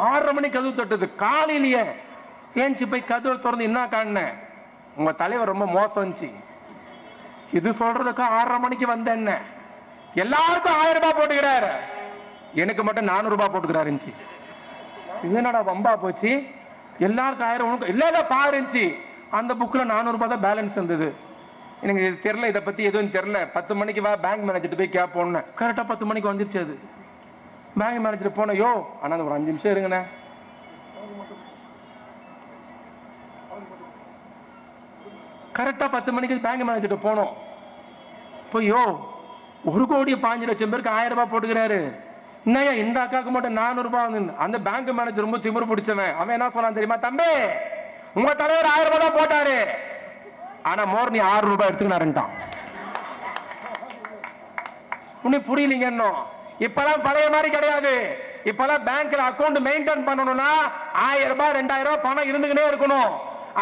6:30 மணிக்கு கதவு தொட்டது. காலையிலேயே ஏஞ்சி போய் கதவை திறந்து என்ன காண, உங்க தலைவர் ரொம்ப மோசம், இது சொல்றதுக்கு 6:30 மணிக்கு வந்த என்ன, எல்லாருக்கும் 1000 ரூபாய் போட்டுக்கிறாரு, எனக்கு மட்டும் 400 ரூபாய் போட்டுக்கிறாரு. இது என்னடா வம்பா போச்சு, எல்லாருக்கும் 1000 இல்ல பாருச்சு, அந்த புக்ல 400 ரூபாய் தான் பேலன்ஸ் இருந்தது. எனக்கு இது தெரியல, இதை பத்தி எதுவும் தெரியல, 10 மணிக்கு வா பேங்க் மேனேஜர் போய் கேட்போன்னு. கரெக்டா 10 மணிக்கு வந்துருச்சு. அது பேங்க் மேனேஜர் போன, யோ ஆனா ஒரு 5 நிமிஷம் இருங்கண்ணே, கரெக்டா 10 மணிக்கு பேங்க் மேனேஜர் போனோம். போயோ 1,05,00,000 பேருக்கு 1000 ரூபாய் போட்டுக்கிறாரு. என்னையா இந்த அக்காவுக்கு மட்டும் 400 ரூபாய் வந்து? அந்த பேங்க் மேனேஜர் ரொம்ப திமிரு பிடிச்சவன். அவன் என்ன சொன்னான் தெரியுமா? தம்பி உங்க தலைவர் 1000 ரூபாய் தான் போட்டாரு, ஆனா மோர் நீ 6 ரூபாய் எடுத்துக்கினாருட்டான். உனக்கு புரியலீங்க. இப்பெல்லாம் பழைய மாதிரி கிடையாது. இப்பெல்லாம் பேங்க்ல அக்கௌண்ட் மெயின்டைன் பண்ணணும்னா 1000 ரூபாய் 2000 ரூபாய் பணம் இருந்துகிட்டே இருக்கணும்.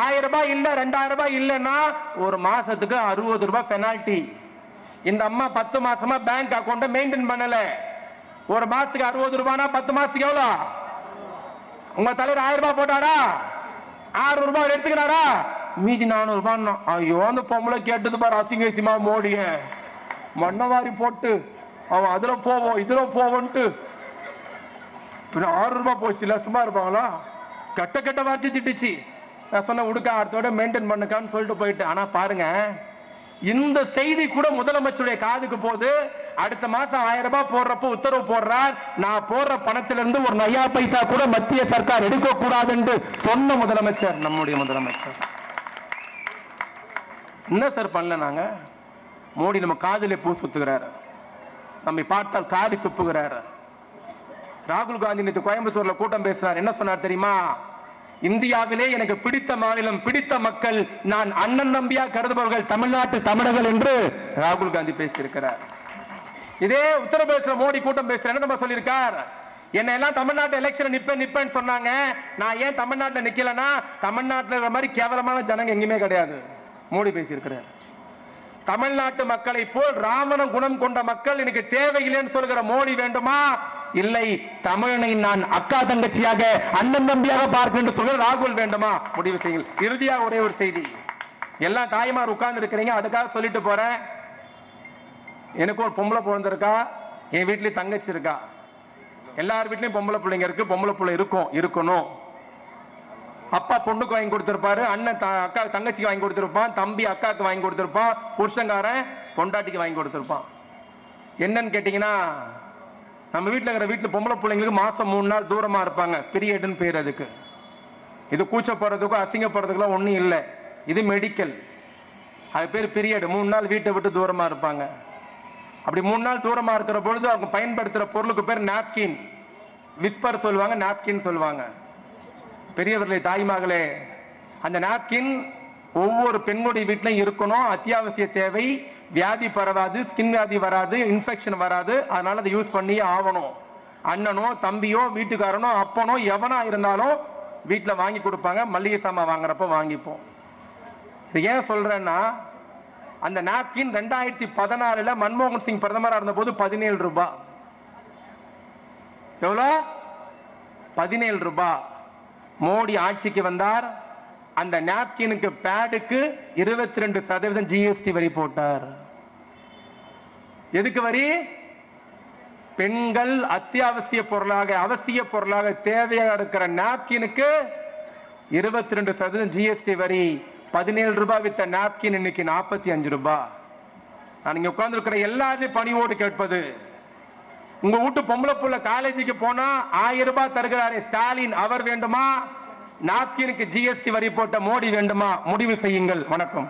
1000 ரூபாய் இல்ல 2000 ரூபாய் இல்லன்னா ஒரு மாசத்துக்கு 60 ரூபாய் பெனால்டி. இந்த அம்மா 10 மாசமா பேங்க் அக்கௌண்ட மெயின்டைன் பண்ணல. ஒரு மாசத்துக்கு 60 ரூபாய்னா 10 மாசத்துக்கு எவ்வளவு? உங்க தலைவர் 1000 ரூபாய் போட்டாரா, 600 ரூபாய் எடுத்துக்கிறாரா, மீதி 400 ரூபாய். ஐயோ அந்த பொம்பளை கேட்டது பாரு, அசிங்கசியமா மோடிய மண்ணவாரி போட்டு அவன் அதுல போவோம் இதுல போவோன்ட்டு 6 ரூபாய் போச்சு. இல்ல சும்மா இருப்பாங்களா? கட்ட கட்ட வார்த்தை திட்டுச்சு. நான் சொன்ன உடுக்கா அடுத்தோட மெயின்டைன் பண்ணுக்கான்னு சொல்லிட்டு போயிட்டு. ஆனா பாருங்க, இந்த செய்தி கூட முதலமைச்சருடைய காதுக்கு போது. அடுத்த மாசம் 1000 ரூபாய் போடுறப்ப உத்தரவு போடுறார், நான் போடுற பணத்திலிருந்து ஒரு நயா பைசா கூட மத்திய சர்க்கார் எடுக்க கூடாது என்று சொன்ன முதலமைச்சர், நம்முடைய முதலமைச்சர். என்ன சார் பண்ணல நாங்க? மோடி நம்ம காதிலே பூ சுத்துகிறார், நம்மை பார்த்தால் காதி துப்புகிறார். ராகுல் காந்தி நேற்று கோயம்புத்தூர்ல கூட்டம் பேசினார். என்ன சொன்னார் தெரியுமா? இந்தியாவிலே எனக்கு பிடித்த மாநிலம், பிடித்த மக்கள், நான் அண்ணன் தம்பியா கருதுபவர்கள் தமிழ்நாட்டு தமிழர்கள் என்று ராகுல் காந்தி பேசியிருக்கிறார். இதே உத்தரப்பிரதேச மோடி கூட்டம் பேசுற என்ன நம்ம சொல்லியிருக்கார்? என்ன எல்லாம் தமிழ்நாட்டு எலெக்ஷன் நிப்பேன்னு சொன்னாங்க. நான் ஏன் தமிழ்நாட்டில் நிக்கலன்னா, தமிழ்நாட்டில் இருக்கிற மாதிரி கேவலமான ஜனங்க எங்கேயுமே கிடையாது. மோடி பேசியிருக்கிறார். தமிழ்நாட்டு மக்களை போல் ராவண குணம் கொண்ட மக்கள் எனக்கு தேவையில்லைன்னு சொல்கிற மோடி வேண்டுமா? இல்லை, தமிழனை நான் அக்கா தங்கச்சியாக அண்ணன் தம்பியாக பார்க்க சொல்கிற ராகுல் வேண்டுமா? முடிவு செய்யுங்கள். இறுதியாக ஒரே ஒரு செய்தி, எல்லா தாய்மார் உட்கார்ந்து இருக்கிறீங்க, அதுக்காக சொல்லிட்டு போறேன். எனக்கு ஒரு பொம்பளை பிறந்திருக்கா, என் வீட்லயும் தங்கச்சி இருக்கா. எல்லார் வீட்லயும் பொம்பளை பிள்ளைங்க இருக்கு, பொம்பளை பிள்ளை இருக்கணும். அப்பா பொண்ணுக்கு வாங்கி கொடுத்திருப்பாரு, அண்ணன் அக்கா தங்கச்சிக்கு வாங்கி கொடுத்திருப்பான், தம்பி அக்காவுக்கு வாங்கி கொடுத்திருப்பான், புருஷங்காரன் பொண்டாட்டிக்கு வாங்கி கொடுத்திருப்பான். என்னன்னு கேட்டீங்கன்னா, நம்ம வீட்டுல பொம்பளை பிள்ளைங்களுக்கு மாசம் 3 நாள் தூரமா இருப்பாங்க, பீரியட்னு பேர் அதுக்கு. இது கூச்சப்படுறதுக்கும் அசிங்கப்படுறதுக்குலாம் ஒண்ணும் இல்லை, இது மெடிக்கல், அது பேர் பீரியட். 3 நாள் வீட்டை விட்டு தூரமா இருப்பாங்க. அப்படி 3 நாள் தூரமா இருக்கிற பொழுது அவங்க பயன்படுத்துற பொருளுக்கு பேர் நாப்கின், விஸ்பர் சொல்லுவாங்க, நாப்கின் சொல்லுவாங்க. பெரியவர்களே தாய்மார்களே, அந்த நாப்கின் ஒவ்வொரு பெண்ணுடைய வீட்டிலும் இருக்கணும், அத்தியாவசிய தேவை. வியாதி பரவாது, ஸ்கின் வியாதி வராது, இன்ஃபெக்ஷன் வராது, அதனால அதை யூஸ் பண்ணி ஆகணும். அண்ணனோ தம்பியோ வீட்டுக்காரனோ அப்பனோ எவனா இருந்தாலும் வீட்டில் வாங்கி கொடுப்பாங்க. மல்லிகை சாமான் வாங்குறப்ப வாங்கிப்போம். இது ஏன் சொல்றேன்னா, அந்த நாப்கின் 2014 மன்மோகன் சிங் பிரதமராக இருந்த போது 17 ரூபாய். எவ்வளோ? 17 ரூபாய். மோடி ஆட்சிக்கு வந்தார், அந்த நாப்கினுக்கு பேடுக்கு 22% ஜிஎஸ்டி வரி போட்டார். எதுக்கு வரி? பெண்கள் அத்தியாவசிய பொருளாக, அவசிய பொருளாக தேவையாக இருக்கிற நாப்கினுக்கு 22% ஜிஎஸ்டி வரி. 17 ரூபாய் வித்த நாப்கின் இன்னைக்கு 45 ரூபாய். நான் இங்க உட்கார்ந்து இருக்கிற எல்லாரையும் பணிவோடு கேட்பது, உங்க வீட்டு பொம்பளை புள்ள காலேஜுக்கு போனா 1000 ரூபாய் தருகிறாரே ஸ்டாலின், அவர் வேண்டுமா? நாப்கினுக்கு ஜிஎஸ்டி வரி போட்ட மோடி வேண்டுமா? முடிவு செய்யுங்கள். வணக்கம்.